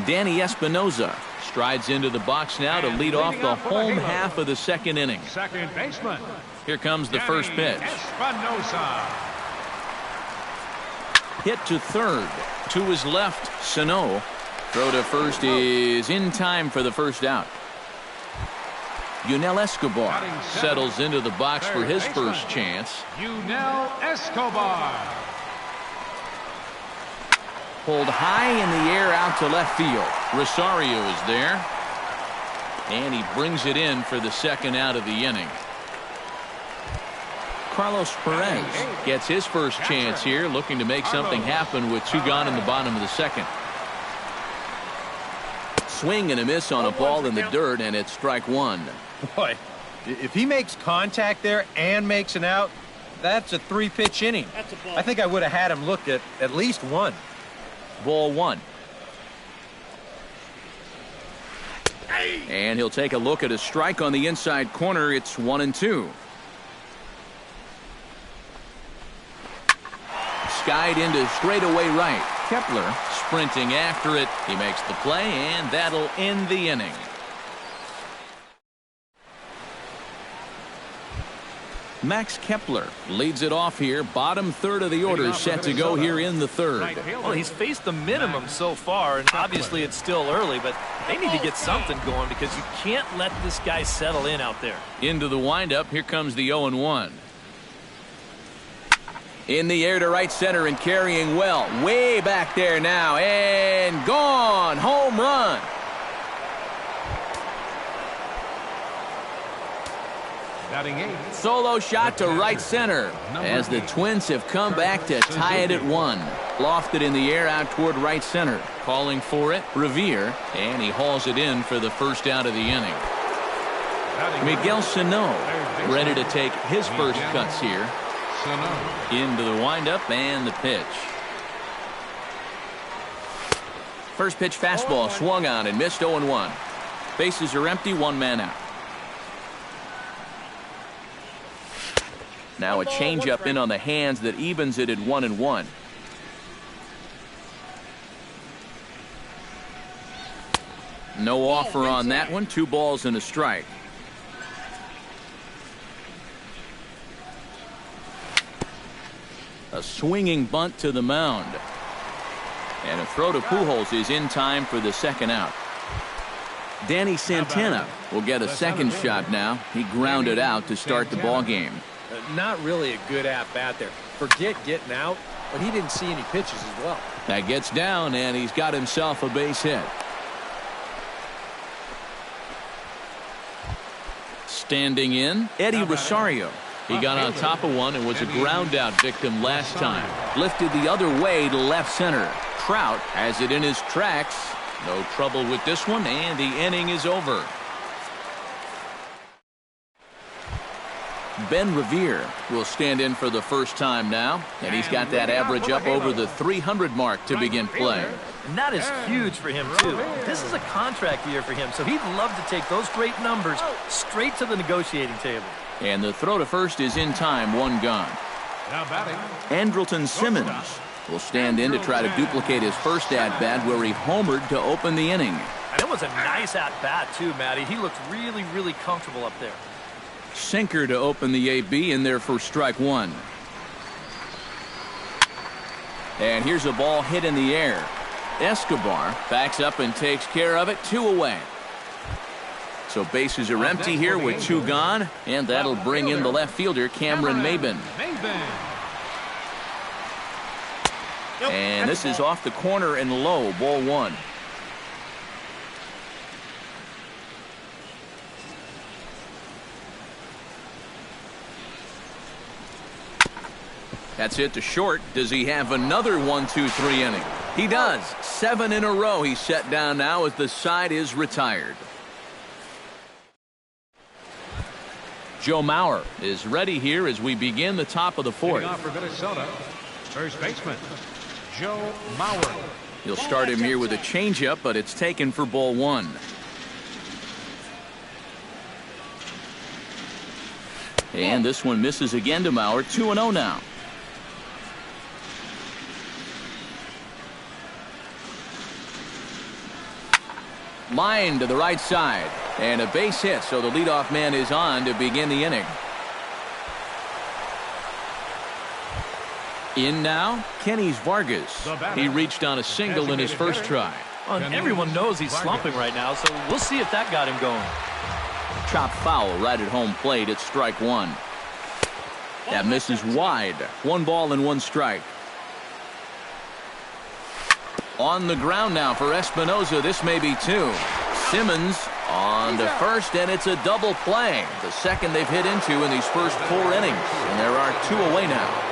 Danny Espinosa strides into the box now to lead off the home half of the second inning. Second baseman. Here comes the first pitch. Espinosa. Hit to third. To his left, Sano. Throw to first is in time for the first out. Yunel Escobar settles into the box for his first chance. Yunel Escobar. Pulled high in the air out to left field. Rosario is there. And he brings it in for the second out of the inning. Carlos Perez gets his first chance here, looking to make something happen with two gone in the bottom of the second. Swing and a miss on a ball in the dirt, and it's strike one. Boy, if he makes contact there and makes an out, that's a three-pitch inning. I think I would have had him look at least one. Ball one. And he'll take a look at a strike on the inside corner. It's 1-2. Skied into straightaway right. Kepler sprinting after it. He makes the play, and that'll end the inning. Max Kepler leads it off here. Bottom third of the order set to go here in the third. Well, he's faced the minimum so far, and obviously it's still early, but they need to get something going because you can't let this guy settle in out there. Into the windup. Here comes the 0-1. In the air to right center and carrying well. Way back there now. And gone. Home run. Solo shot to right center as the Twins have come back to tie it at 1. Lofted in the air out toward right center. Calling for it, Revere, and he hauls it in for the first out of the inning. Miguel Sano ready to take his first cuts here. Into the windup and the pitch. First pitch fastball swung on and missed 0-1. Bases are empty, one man out. Now a changeup in on the hands that evens it at 1-1. No offer on that one. 2 balls and a strike. A swinging bunt to the mound. And a throw to Pujols is in time for the second out. Danny Santana will get a second shot now. He grounded out to start the ball game. Not really a good at-bat there. Forget getting out, but he didn't see any pitches as well. That gets down, and he's got himself a base hit. Standing in, Eddie Rosario. He got on top of one and was a ground-out victim last time. Lifted the other way to left center. Trout has it in his tracks. No trouble with this one, and the inning is over. Ben Revere will stand in for the first time now, and he's got that average up over the 300 mark to begin play. And that is huge for him, too. This is a contract year for him, so he'd love to take those great numbers straight to the negotiating table. And the throw to first is in time, one gone. Now batting, Andrelton Simmons will stand in to try to duplicate his first at-bat where he homered to open the inning. And it was a nice at-bat, too, Matty. He looked really, really comfortable up there. Sinker to open the AB in there for strike one. And here's a ball hit in the air. Escobar backs up and takes care of it, 2 away. So bases are empty here with 2 gone, and that'll bring in the left fielder, Cameron Maybin. And this is off the corner and low, ball 1. That's it to short. Does he have another 1-2-3 inning? He does. 7 in a row he's set down now as the side is retired. Joe Mauer is ready here as we begin the top of the 4th. off for Minnesota, first baseman, Joe Mauer. He'll start him here with a changeup, but it's taken for ball 1. And this one misses again to Mauer. 2-0 now. Line to the right side, and a base hit, so the leadoff man is on to begin the inning. In now, Kenny Vargas. He reached on a single in his first try. Well, everyone knows he's slumping right now, so we'll see if that got him going. Chop foul right at home plate. It's strike 1. That misses wide. 1 ball and 1 strike. On the ground now for Espinosa. This may be 2. Simmons on to first, and it's a double play. The second they've hit into in these first 4 innings. And there are 2 away now.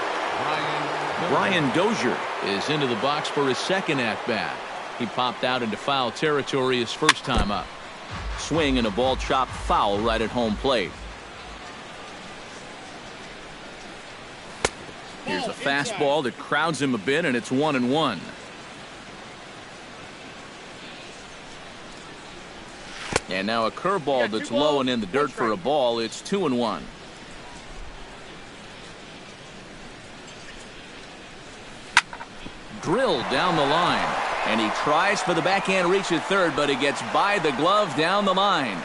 Brian Dozier is into the box for his second at-bat. He popped out into foul territory his first time up. Swing and a ball chopped foul right at home plate. Here's a fastball that crowds him a bit, and it's 1-1. And now a curveball that's low and in the dirt for a ball. It's 2-1. Drilled down the line, and he tries for the backhand reach at third, but he gets by the glove down the line.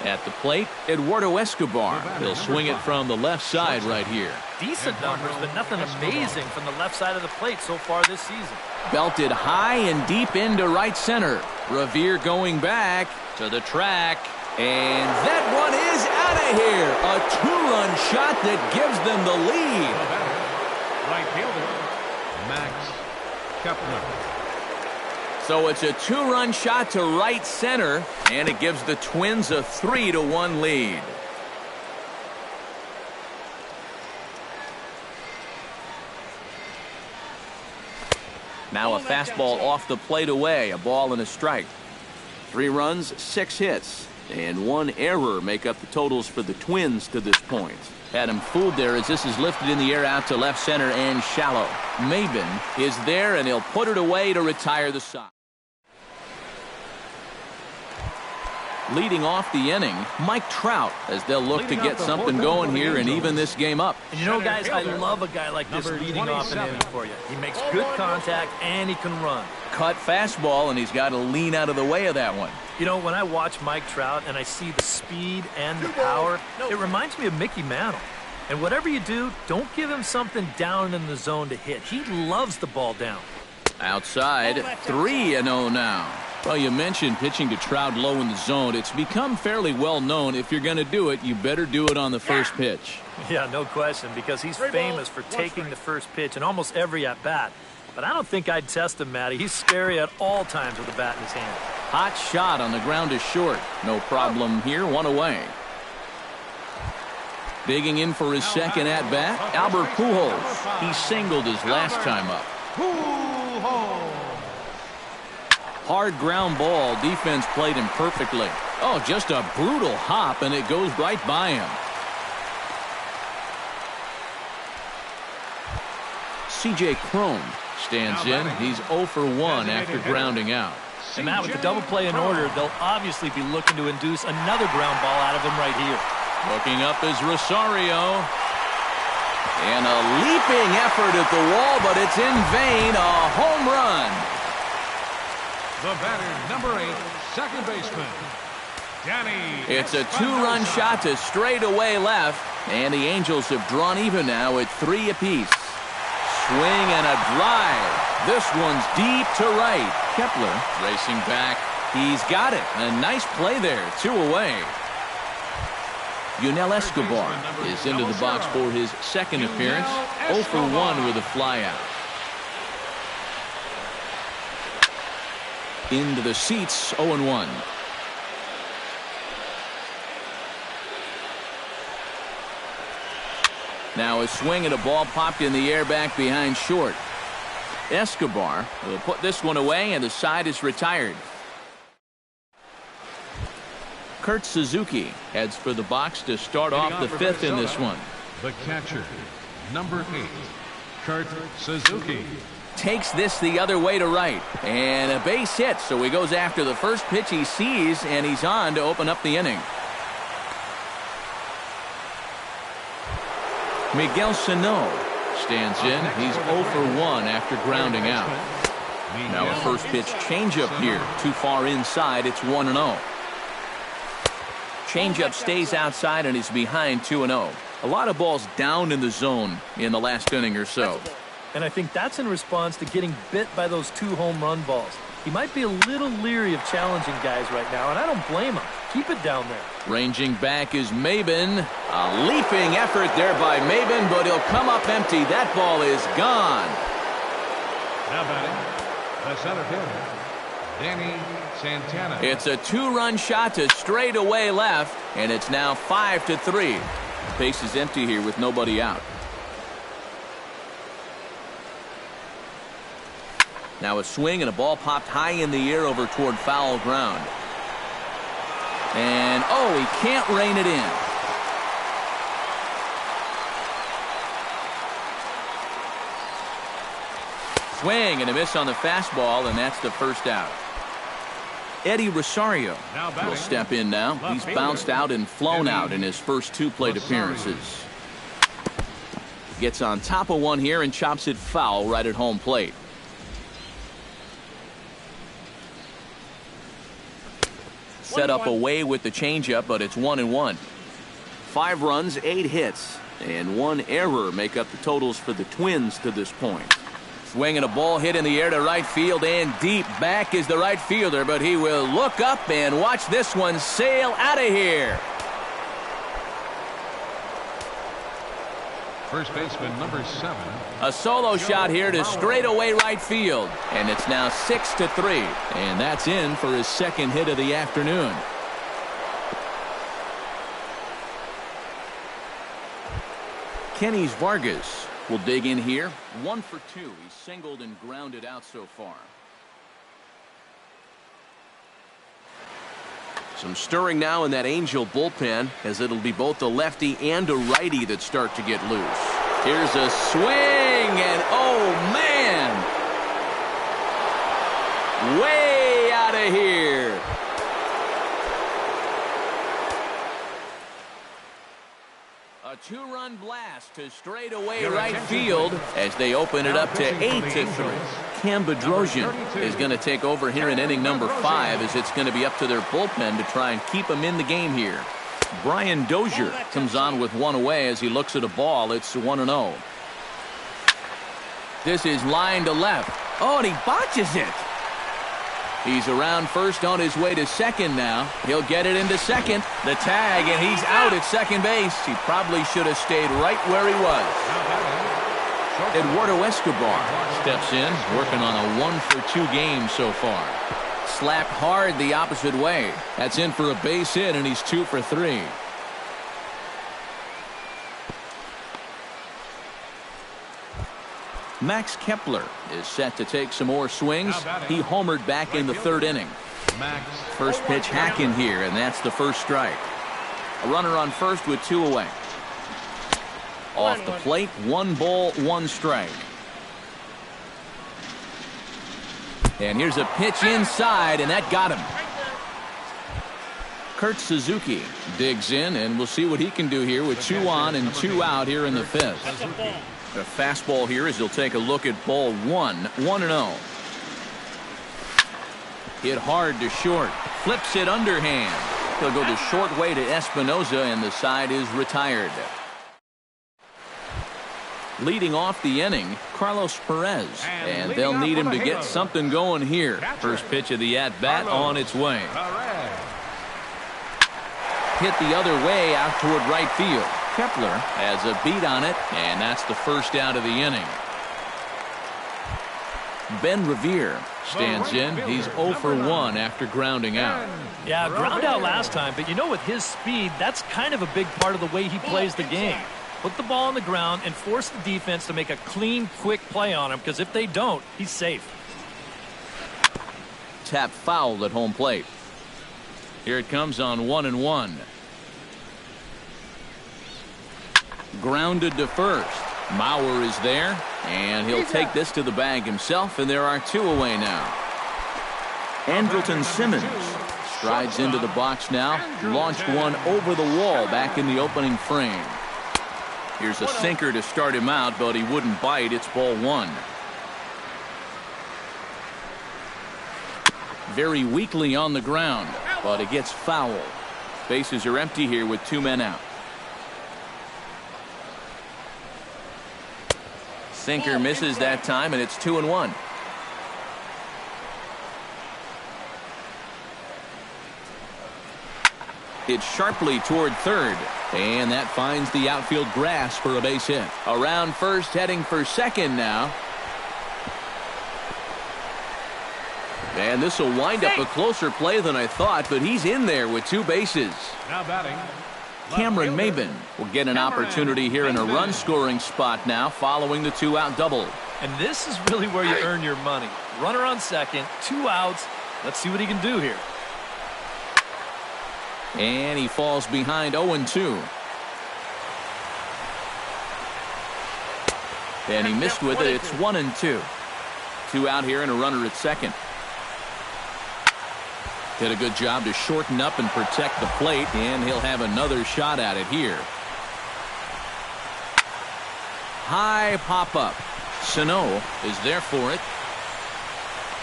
At the plate, Eduardo Escobar. He'll swing it from the left side right here. Decent numbers, but nothing amazing from the left side of the plate so far this season. Belted high and deep into right center. Revere going back to the track. And that one is out of here. A 2-run shot that gives them the lead. Right fielder, Max Kepler. So it's a 2-run shot to right center, and it gives the Twins a 3-1 lead. Now a fastball off the plate away, a ball and a strike. 3 runs, 6 hits, and 1 error make up the totals for the Twins to this point. Had him fooled there as this is lifted in the air out to left center and shallow. Maybin is there, and he'll put it away to retire the side. Leading off the inning, Mike Trout, as they'll look to get something going here and even this game up. And you know, guys, I love a guy like this leading off an inning for you. He makes good contact, and he can run. Cut fastball, and he's got to lean out of the way of that one. You know, when I watch Mike Trout and I see the speed and the power, it reminds me of Mickey Mantle. And whatever you do, don't give him something down in the zone to hit. He loves the ball down. Outside, 3-0 now. Well, you mentioned pitching to Trout low in the zone. It's become fairly well known if you're going to do it, you better do it on the first pitch. Yeah, no question, because he's famous for taking the first pitch in almost every at-bat. But I don't think I'd test him, Matty. He's scary at all times with the bat in his hand. Hot shot on the ground is short. No problem here, 1 away. Digging in for his second at-bat, Albert Pujols. He singled his last time up. Hard ground ball. Defense played him perfectly. Oh, just a brutal hop, and it goes right by him. C.J. Cron stands in. He's 0 for 1 after grounding out. And Matt, with the double play in order, they'll obviously be looking to induce another ground ball out of him right here. Looking up is Rosario. And a leaping effort at the wall, but it's in vain. A home run. The batter, number 8, second baseman, Danny. It's a 2-run shot to straightaway left, and the Angels have drawn even now at 3 apiece. Swing and a drive. This one's deep to right. Kepler racing back. He's got it. A nice play there. 2 away. Yunel Escobar is into the box for his second appearance. 0 for 1 with a flyout. Into the seats, 0-1. Now a swing and a ball popped in the air back behind short. Escobar will put this one away, and the side is retired. Kurt Suzuki heads for the box to start off the 5th in this one. The catcher, number 8, Kurt Suzuki. Takes this the other way to right, and a base hit, so he goes after the first pitch he sees, and he's on to open up the inning. Miguel Sano stands in. He's 0 for 1 after grounding out. Now a first pitch changeup here, too far inside. It's 1-0. Changeup stays outside, and he's behind 2-0. A lot of balls down in the zone in the last inning or so. And I think that's in response to getting bit by those 2 home run balls. He might be a little leery of challenging guys right now, and I don't blame him. Keep it down there. Ranging back is Maben. A leaping effort there by Maben, but he'll come up empty. That ball is gone. Now batting, the center fielder, Danny Santana. It's a 2-run shot to straightaway left, and it's now 5-3. The base is empty here with nobody out. Now a swing and a ball popped high in the air over toward foul ground. And, oh, he can't rein it in. Swing and a miss on the fastball, and that's the first out. Eddie Rosario will step in now. He's bounced out and flown out in his first 2 plate appearances. Gets on top of one here and chops it foul right at home plate. Set up away with the changeup, but it's 1-1. 5 runs, 8 hits, and 1 error make up the totals for the Twins to this point. Swing and a ball hit in the air to right field, and deep back is the right fielder, but he will look up and watch this one sail out of here. First baseman, number 7. A solo shot here to straightaway right field, and it's now 6-3, and that's in for his second hit of the afternoon. Kenys Vargas will dig in here. 1 for 2. He's singled and grounded out so far. Some stirring now in that Angel bullpen, as it'll be both a lefty and a righty that start to get loose. Here's a swing, and oh man! Way out of here. A 2-run blast to straightaway right field as they open it up to 8-3. Cam Bedrosian is going to take over here in inning number 5, as it's going to be up to their bullpen to try and keep him in the game here. Brian Dozier comes on with 1 away as he looks at a ball. It's 1-0. This is line to left. Oh, and he botches it. He's around first on his way to second now. He'll get it into second. The tag, and he's out at second base. He probably should have stayed right where he was. Eduardo Escobar steps in, working on a 1-for-2 game so far. Slapped hard the opposite way. That's in for a base hit, and he's 2 for 3. Max Kepler is set to take some more swings. He homered back in the 3rd inning. First pitch hacking here, and that's the first strike. A runner on first with 2 away. Off the plate, 1 ball, 1 strike. And here's a pitch inside, and that got him. Kurt Suzuki digs in, and we'll see what he can do here with 2 on and 2 out here in the 5th. The fastball here as he'll take a look at ball 1, 1-0. Hit hard to short. Flips it underhand. He'll go the short way to Espinosa, and the side is retired. Leading off the inning, Carlos Perez. And they'll need him to get something going here. First pitch of the at-bat on its way. Hit the other way out toward right field. Kepler has a beat on it, and that's the first out of the inning. Ben Revere stands in. He's 0 for 1 after grounding out. Yeah, ground out last time, but you know, with his speed, that's kind of a big part of the way he plays the game. Put the ball on the ground and force the defense to make a clean, quick play on him, because if they don't, he's safe. Tap foul at home plate. Here it comes on 1-1. Grounded to first. Mauer is there, and he'll take this to the bag himself, and there are 2 away now. Andrelton Simmons strides into the box now. Launched one over the wall back in the opening frame. Here's a sinker to start him out, but he wouldn't bite. It's ball 1. Very weakly on the ground, but it gets foul. Bases are empty here with 2 men out. Sinker misses that time, and it's 2-1. It's sharply toward third, and that finds the outfield grass for a base hit. Around first, heading for second now. And this will wind up a closer play than I thought, but he's in there with 2 bases. Now batting, Cameron Maybin will get an opportunity here in a run-scoring spot now following the 2-out double. And this is really where you earn your money. Runner on second, 2 outs. Let's see what he can do here. And he falls behind 0-2. And he missed with it. It's 1-2. 2 out here and a runner at second. Did a good job to shorten up and protect the plate, and he'll have another shot at it here. High pop-up. Sano is there for it.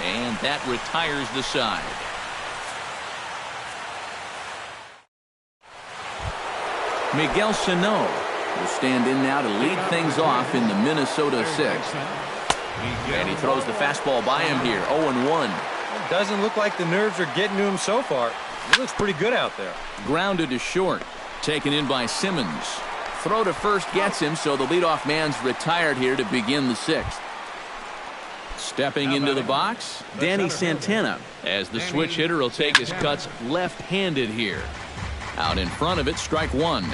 And that retires the side. Miguel Sano will stand in now to lead things off in the Minnesota 6th. And he throws the fastball by him here, 0-1. Doesn't look like the nerves are getting to him so far. He looks pretty good out there. Grounded to short. Taken in by Simmons. Throw to first gets him, so the leadoff man's retired here to begin the 6th. Stepping into the box, Danny Santana, as the switch hitter will take his cuts left-handed here. Out in front of it, strike 1.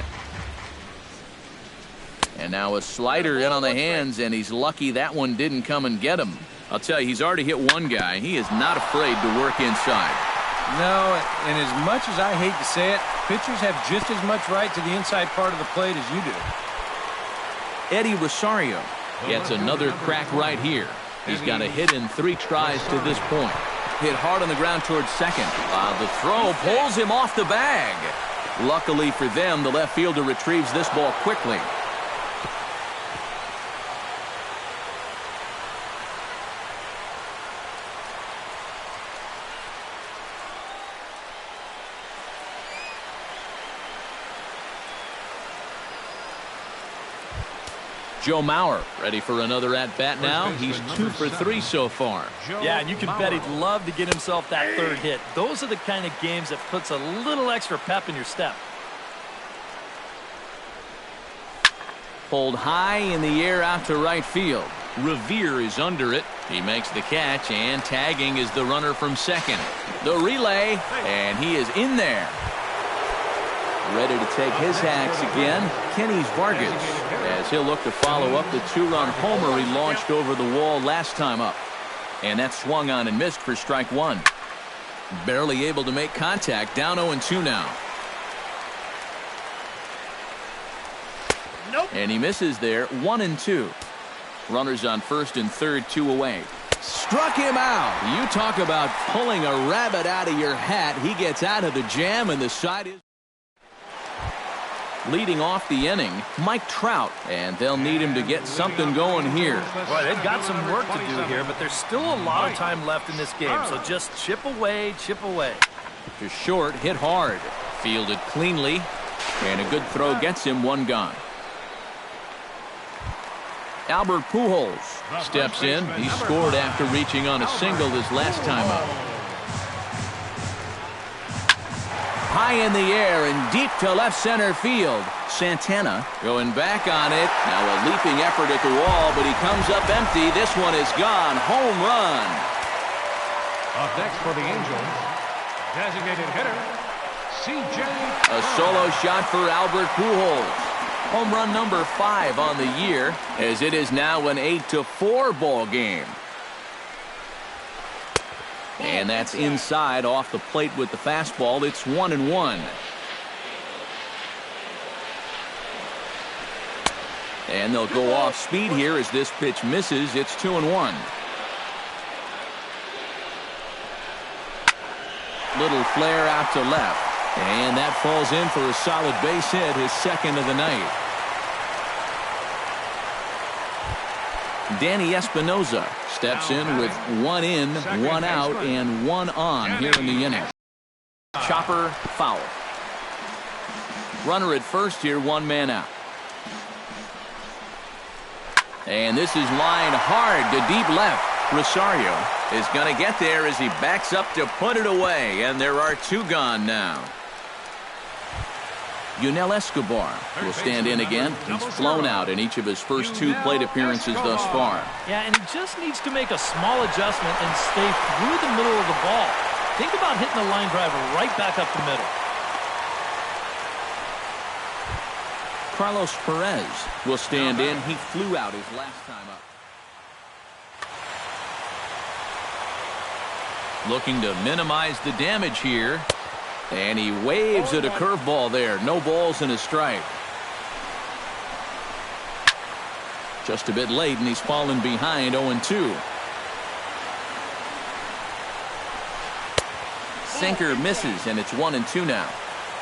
And now a slider in on the hands, and he's lucky that one didn't come and get him. I'll tell you, he's already hit one guy. He is not afraid to work inside. No, and as much as I hate to say it, pitchers have just as much right to the inside part of the plate as you do. Eddie Rosario gets another crack right here. He's got a hit in 3 tries to this point. Hit hard on the ground towards second. The throw pulls him off the bag. Luckily for them, the left fielder retrieves this ball quickly. Joe Mauer ready for another at-bat now. He's 2 for 3 so far. Yeah, and you can bet he'd love to get himself that third hit. Those are the kind of games that puts a little extra pep in your step. Pulled high in the air out to right field. Revere is under it. He makes the catch, and tagging is the runner from second. The relay, and he is in there. Ready to take his hacks again, Kenny Vargas, as he'll look to follow up the 2-run homer he launched over the wall last time up. And that swung on and missed for strike 1. Barely able to make contact, down 0-2 now. And he misses there, 1-2. Runners on first and third, 2 away. Struck him out. You talk about pulling a rabbit out of your hat. He gets out of the jam, and the side is leading off the inning, Mike Trout, and they'll need him to get something going here. Boy, they've got some work to do here, but there's still a lot of time left in this game, so just chip away, chip away. To short, hit hard, fielded cleanly, and a good throw gets him 1 gone. Albert Pujols steps in. He scored after reaching on a single his last time up. High in the air and deep to left center field. Santana going back on it. Now a leaping effort at the wall, but he comes up empty. This one is gone. Home run. Up next for the Angels, designated hitter, C.J. A solo shot for Albert Pujols. Home run number 5 on the year, as it is now an 8-4 ball game. And that's inside off the plate with the fastball. It's 1-1. And they'll go off speed here as this pitch misses. It's 2-1. Little flare out to left. And that falls in for a solid base hit, his second of the night. Danny Espinoza steps in with 1 in, 1 out, and 1 on here in the inning. Chopper foul. Runner at first here, 1 man out. And this is lined hard to deep left. Rosario is going to get there as he backs up to put it away, and there are 2 gone now. Yunel Escobar will stand in again. He's flown out in each of his first 2 plate appearances thus far. Yeah, and he just needs to make a small adjustment and stay through the middle of the ball. Think about hitting the line driver right back up the middle. Carlos Perez will stand in. He flew out his last time up. Looking to minimize the damage here. And he waves at a curveball there. No balls and a strike. Just a bit late, and he's fallen behind 0-2. Sinker misses, and it's 1-2 now.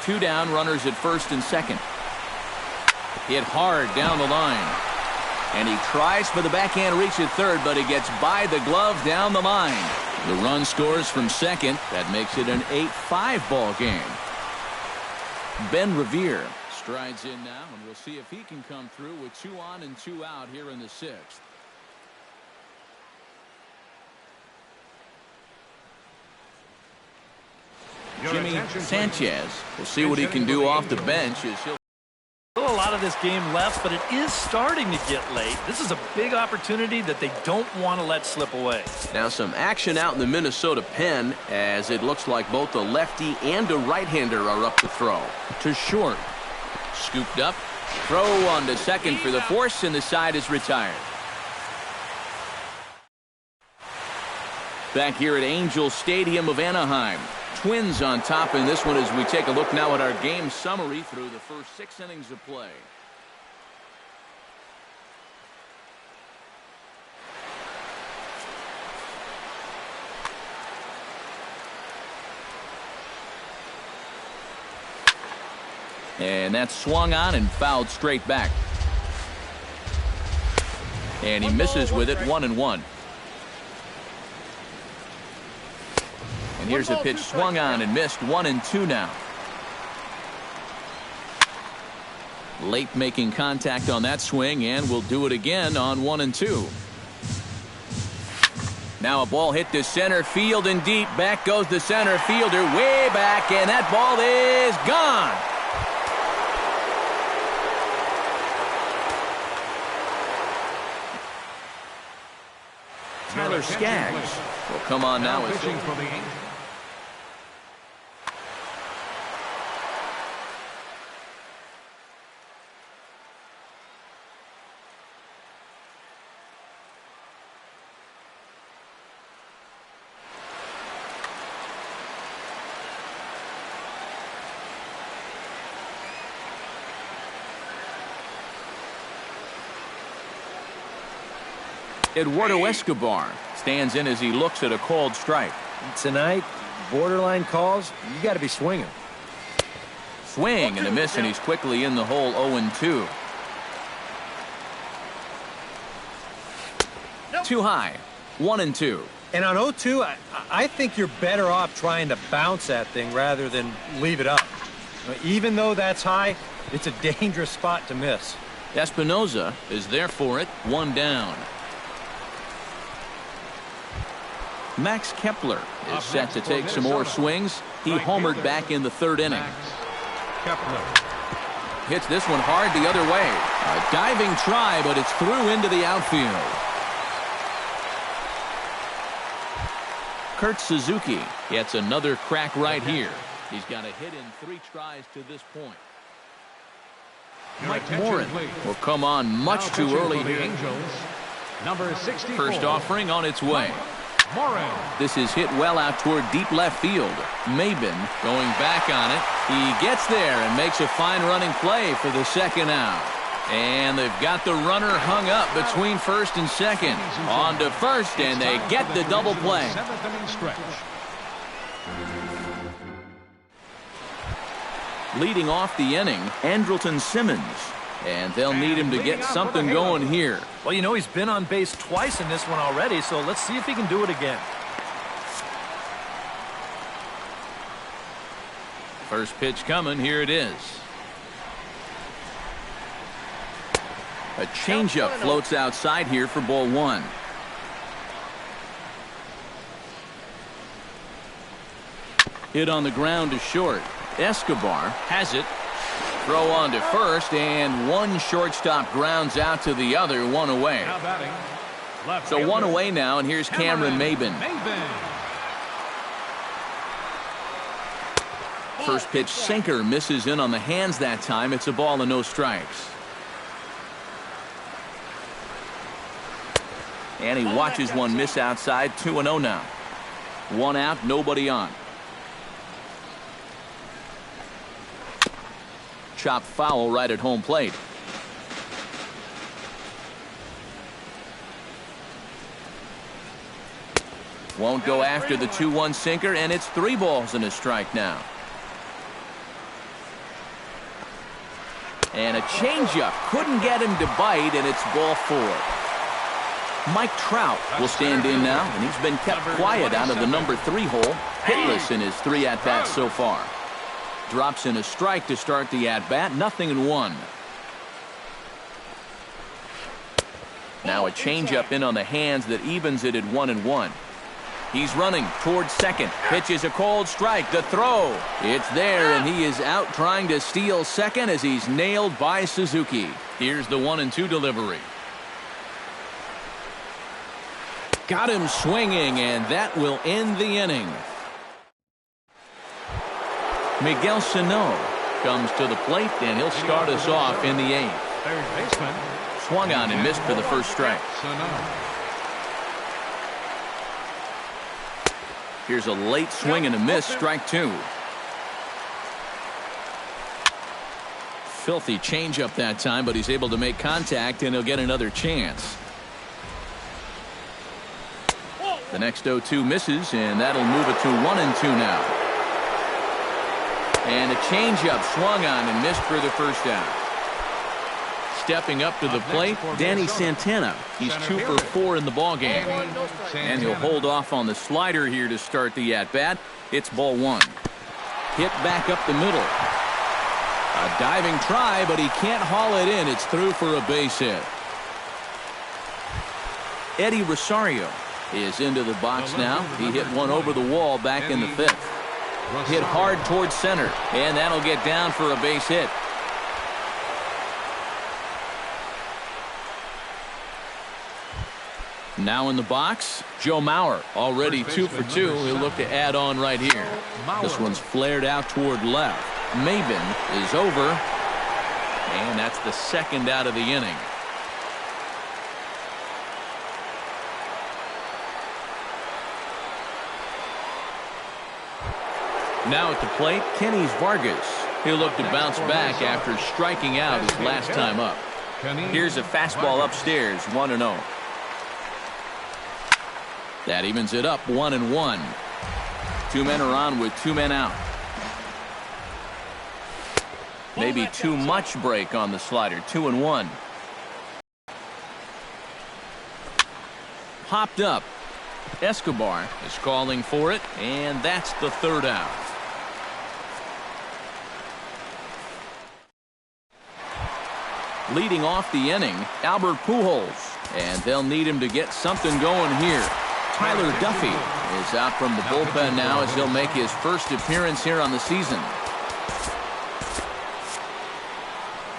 2 down, runners at first and second. Hit hard down the line. And he tries for the backhand reach at third, but he gets by the glove down the line. The run scores from second. That makes it an 8-5 ball game. Ben Revere strides in now, and we'll see if he can come through with 2 on and 2 out here in the 6th. Jimmy Sanchez will see what he can do off the bench as he'll. Still a lot of this game left, but it is starting to get late. This is a big opportunity that they don't want to let slip away. Now some action out in the Minnesota pen, as it looks like both a lefty and a right-hander are up to throw. To short. Scooped up. Throw on to second for the force, and the side is retired. Back here at Angel Stadium of Anaheim. Twins on top in this one as we take a look now at our game summary through the first 6 innings of play. And that's swung on and fouled straight back. And he misses with it, 1-1. And here's a pitch swung on and missed, 1-2 now. Late making contact on that swing, and will do it again on 1-2. Now a ball hit to center field and deep. Back goes the center fielder way back, and that ball is gone. Tyler Skaggs will come on now. Pitching for the Angels. Eduardo Escobar stands in as he looks at a called strike. Tonight, borderline calls, you got to be swinging. Swing and a miss, and he's quickly in the hole. 0-2. Too high. 1-2. And on 0-2, I think you're better off trying to bounce that thing rather than leave it up. Even though that's high, it's a dangerous spot to miss. Espinoza is there for it. 1 down. Max Kepler is set to take some more swings. He homered back in the 3rd inning. Hits this one hard the other way. A diving try, but it's through into the outfield. Kurt Suzuki gets another crack right here. He's got a hit in 3 tries to this point. Mike Morin will come on much too early here. Number 64. First offering on its way. This is hit well out toward deep left field. Maben going back on it. He gets there and makes a fine running play for the 2nd out. And they've got the runner hung up between 1st and 2nd. On to 1st, and they get the double play. 7th inning stretch. Leading off the inning, Andrelton Simmons. And they'll need him to get something going here. Well, you know, he's been on base twice in this one already, so let's see if he can do it again. First pitch coming. Here it is. A changeup floats outside here for ball 1. Hit on the ground to short. Escobar has it. Throw on to 1st, and one shortstop grounds out to the other. 1 away. So 1 away now, and here's Cameron Maben. First pitch sinker misses in on the hands that time. It's a ball and no strikes. And he watches one miss outside. 2-0 now. 1 out, nobody on. Chop foul right at home plate. Won't go after the 2-1 sinker, and it's 3 balls and a strike now. And a changeup couldn't get him to bite, and it's ball 4. Mike Trout will stand in now, and he's been kept quiet out of the number 3 hole. Hitless in his 3 at-bats so far. Drops in a strike to start the at-bat. 0-1. Now a changeup in on the hands that evens it at 1-1. He's running towards 2nd. Pitches a cold strike. The throw. It's there, and he is out trying to steal 2nd as he's nailed by Suzuki. Here's the 1-2 delivery. Got him swinging, and that will end the inning. Miguel Sano comes to the plate, and he'll start us off in the 8th. Third baseman. Swung on and missed for the first strike. Here's a late swing and a miss. Strike 2. Filthy changeup that time, but he's able to make contact, and he'll get another chance. The next 0-2 misses, and that'll move it to 1-2 now. And a changeup swung on and missed for the first out. Stepping up to the plate, Danny Santana. He's 2 for 4 in the ballgame. And he'll hold off on the slider here to start the at-bat. It's ball 1. Hit back up the middle. A Diving try, but he can't haul it in. It's through for a base hit. Eddie Rosario is into the box now. He hit one over the wall back in the 5th. Hit hard towards center, and that'll get down for a base hit. Now in the box, Joe Mauer, already 2 for 2. He'll look to add on right here. This one's flared out toward left. Maben is over, and that's the 2nd out of the inning. Now at the plate, Kenny Vargas. He'll look to bounce back after striking out his last time up. Here's a fastball upstairs, 1-0. That evens it up, 1-1. 2 men are on with 2 men out. Maybe too much break on the slider, 2-1. Popped up. Escobar is calling for it, and that's the 3rd out. Leading off the inning, Albert Pujols, and they'll need him to get something going here. Tyler Duffy is out from the bullpen now as he'll make his first appearance here on the season.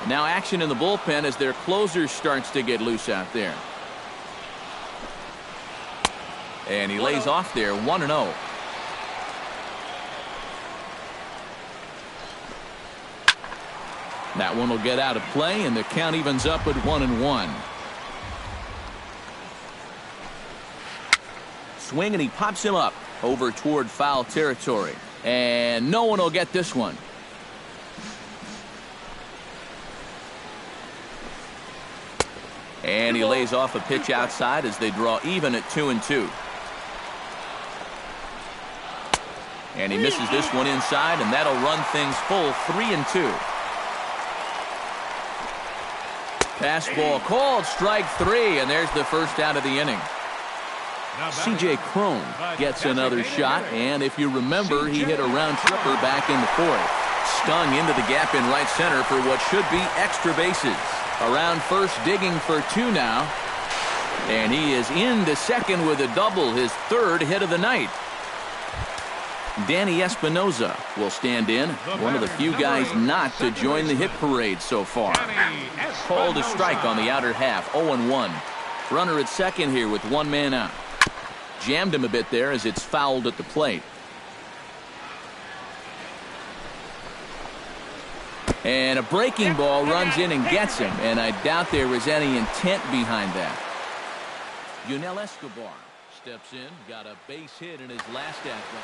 Now action in the bullpen as their closer starts to get loose out there. And he lays off there, 1-0. That one will get out of play, and the count evens up at 1-1. Swing, and he pops him up over toward foul territory. And no one will get this one. And he lays off a pitch outside as they draw even at 2-2. And he misses this one inside, and that'll run things full, 3-2. Fastball called, strike 3, and there's the first out of the inning. C.J. Cron gets another shot, and if you remember, he hit a round tripper back in the 4th. Stung into the gap in right center for what should be extra bases. Around first, digging for 2 now. And he is into second with a double, his 3rd hit of the night. Danny Espinosa will stand in, one of the few guys not to join the hit parade so far. Called a strike on the outer half, 0-1. Runner at second here with 1 man out. Jammed him a bit there as it's fouled at the plate. And a breaking ball runs in and gets him, and I doubt there was any intent behind that. Yunel Escobar steps in, got a base hit in his last at-bat.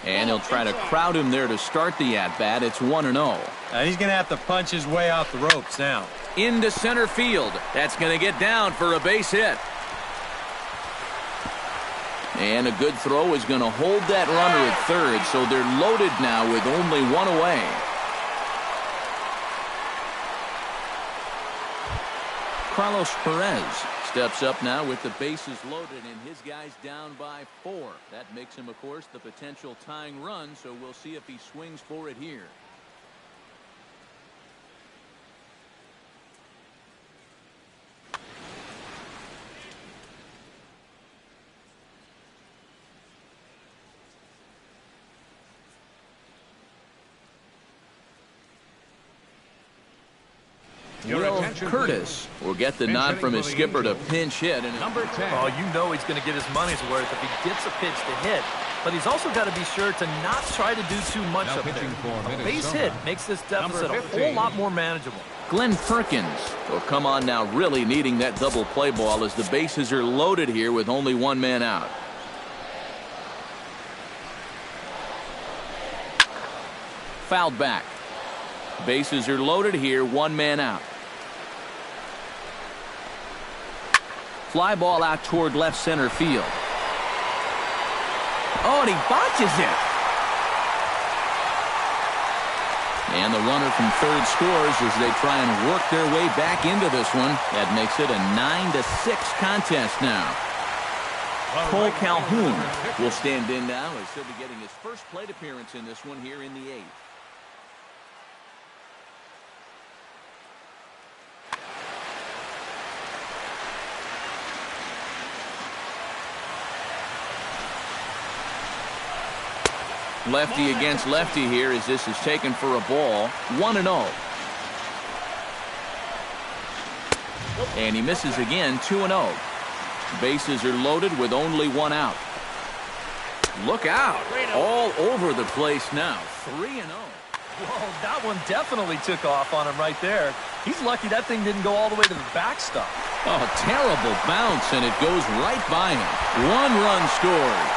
And he'll try to crowd him there to start the at-bat. It's 1-0. Now he's going to have to punch his way off the ropes now. Into center field. That's going to get down for a base hit. And a good throw is going to hold that runner at third, so they're loaded now with only 1 away. Carlos Perez steps up now with the bases loaded and his guys down by 4. That makes him, of course, the potential tying run, so we'll see if he swings for it here. Will Curtis will get the nod from his skipper to pinch hit. And Number 10. Oh, you know he's going to get his money's worth if he gets a pitch to hit. But he's also got to be sure to not try to do too much up there. A base hit makes this deficit a whole lot more manageable. Glenn Perkins will come on now, really needing that double play ball as the bases are loaded here with only 1 man out. Fouled back. Bases are loaded here, 1 man out. Fly ball out toward left center field. Oh, and he botches it. And the runner from third scores as they try and work their way back into this one. That makes it a 9-6 contest now. Cole Calhoun will stand in now as he'll be getting his first plate appearance in this one here in the 8th. Lefty against lefty here as this is taken for a ball. 1-0. And he misses again. 2-0. Bases are loaded with only one out. Look out. All over the place now. 3-0. Whoa, that one definitely took off on him right there. He's lucky that thing didn't go all the way to the backstop. Oh, terrible bounce, and it goes right by him. 1 run scores.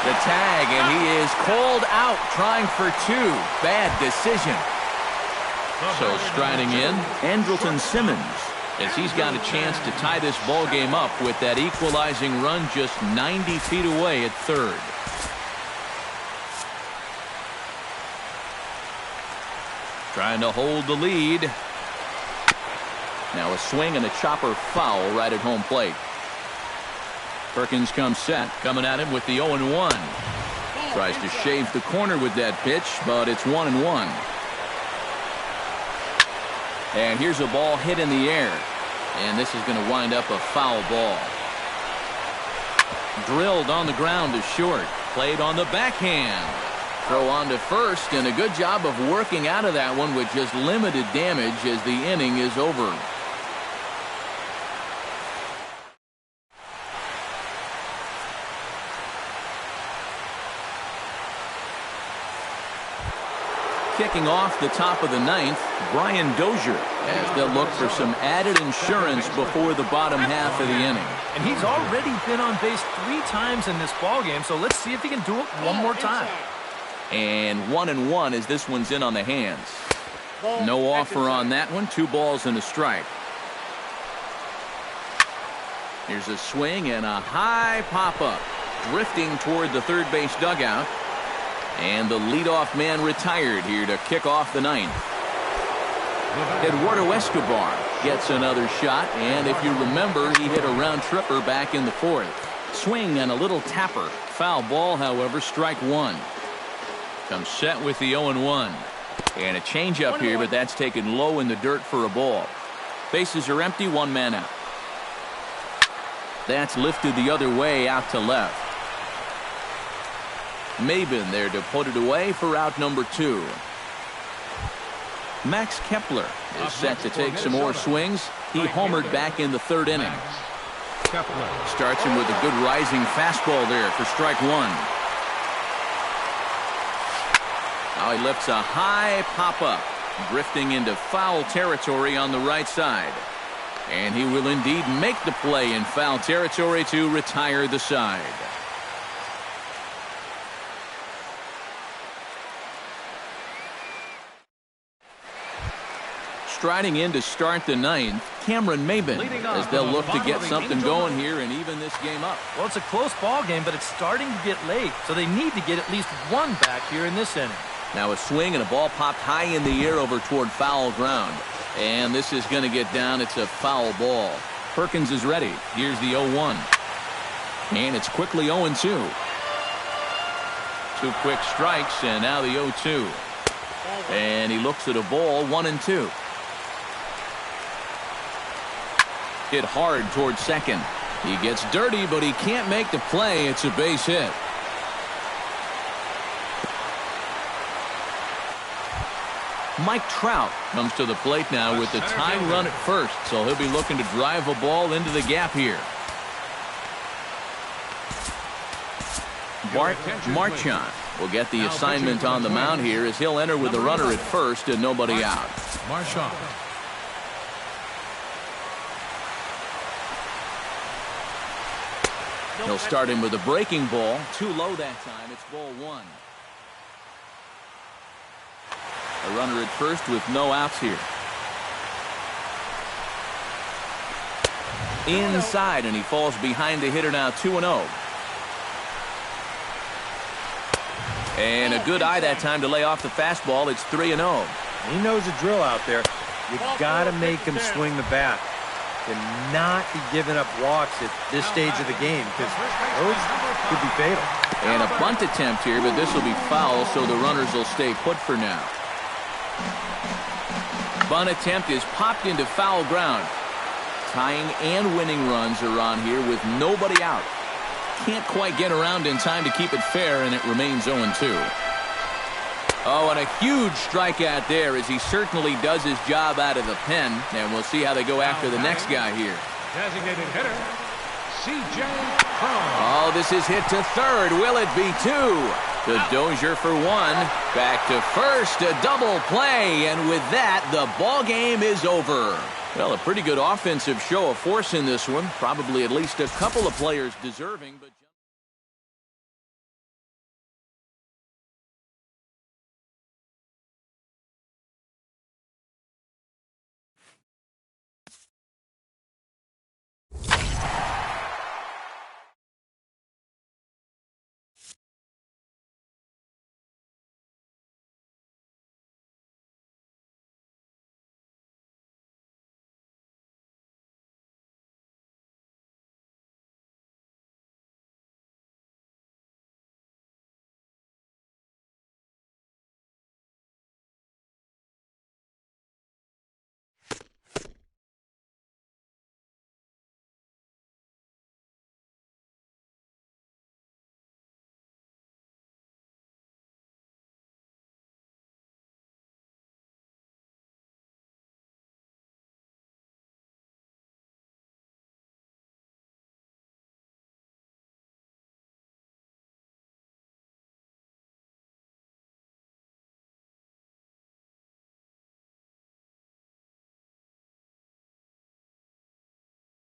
The tag, and he is called out trying for 2. Bad decision. So striding in, Andrelton Simmons, as he's got a chance to tie this ball game up with that equalizing run just 90 feet away at third. Trying to hold the lead. Now a swing and a chopper foul right at home plate. Perkins comes set, coming at him with the 0-1. Tries to shave the corner with that pitch, but it's 1-1. And here's a ball hit in the air. And this is going to wind up a foul ball. Drilled on the ground to short. Played on the backhand. Throw on to first, and a good job of working out of that one with just limited damage as the inning is over. Kicking off the top of the 9th, Brian Dozier, as they'll look for some added insurance before the bottom half of the inning. And he's already been on base 3 times in this ballgame, so let's see if he can do it one more time. And 1-1 as this one's in on the hands. No offer on that one. 2 balls and a strike. Here's a swing and a high pop-up. Drifting toward the third base dugout. And the leadoff man retired here to kick off the 9th. Eduardo Escobar gets another shot, and if you remember, he hit a round tripper back in the 4th. Swing and a little tapper. Foul ball, however, strike 1. Comes set with the 0-1. And a changeup here, but that's taken low in the dirt for a ball. Bases are empty, 1 man out. That's lifted the other way out to left. Maben there to put it away for out number 2. Max Kepler is set to take some more swings. He homered back in the 3rd inning. Starts him with a good rising fastball there for strike 1. Now he lifts a high pop-up, drifting into foul territory on the right side. And he will indeed make the play in foul territory to retire the side. Striding in to start the 9th, Cameron Maben, as they'll look to get something going here and even this game up. Well, it's a close ball game, but it's starting to get late, so they need to get at least 1 back here in this inning. Now a swing and a ball popped high in the air over toward foul ground. And this is going to get down. It's a foul ball. Perkins is ready. Here's the 0-1. And it's quickly 0-2. 2 quick strikes, and now the 0-2. And he looks at a ball, 1-2. Hit hard towards second. He gets dirty, but he can't make the play. It's a base hit. Mike Trout comes to the plate now with the tying run at first, so he'll be looking to drive a ball into the gap here. Bart Marchand will get the assignment on the mound here as he'll enter with a runner at first and nobody out. Marchand. He'll start him with a breaking ball. Too low that time. It's ball 1. A runner at first with no outs here. Inside, and he falls behind the hitter now, 2-0. And a good eye that time to lay off the fastball. It's 3-0. He knows the drill out there. You got to make him swing the bat. to not be giving up walks at this stage of the game, because those could be fatal. And a bunt attempt here, but this will be foul, so the runners will stay put for now. Bunt attempt is popped into foul ground. Tying and winning runs are on here with nobody out. Can't quite get around in time to keep it fair, and it remains 0-2. Oh, and a huge strikeout there, as he certainly does his job out of the pen. And we'll see how they go after the next guy here. Designated hitter, C.J. Cron. Oh, this is hit to third. Will it be two? To Dozier for one. Back to first, a double play. And with that, the ball game is over. Well, a pretty good offensive show of force in this one. Probably at least a couple of players deserving, but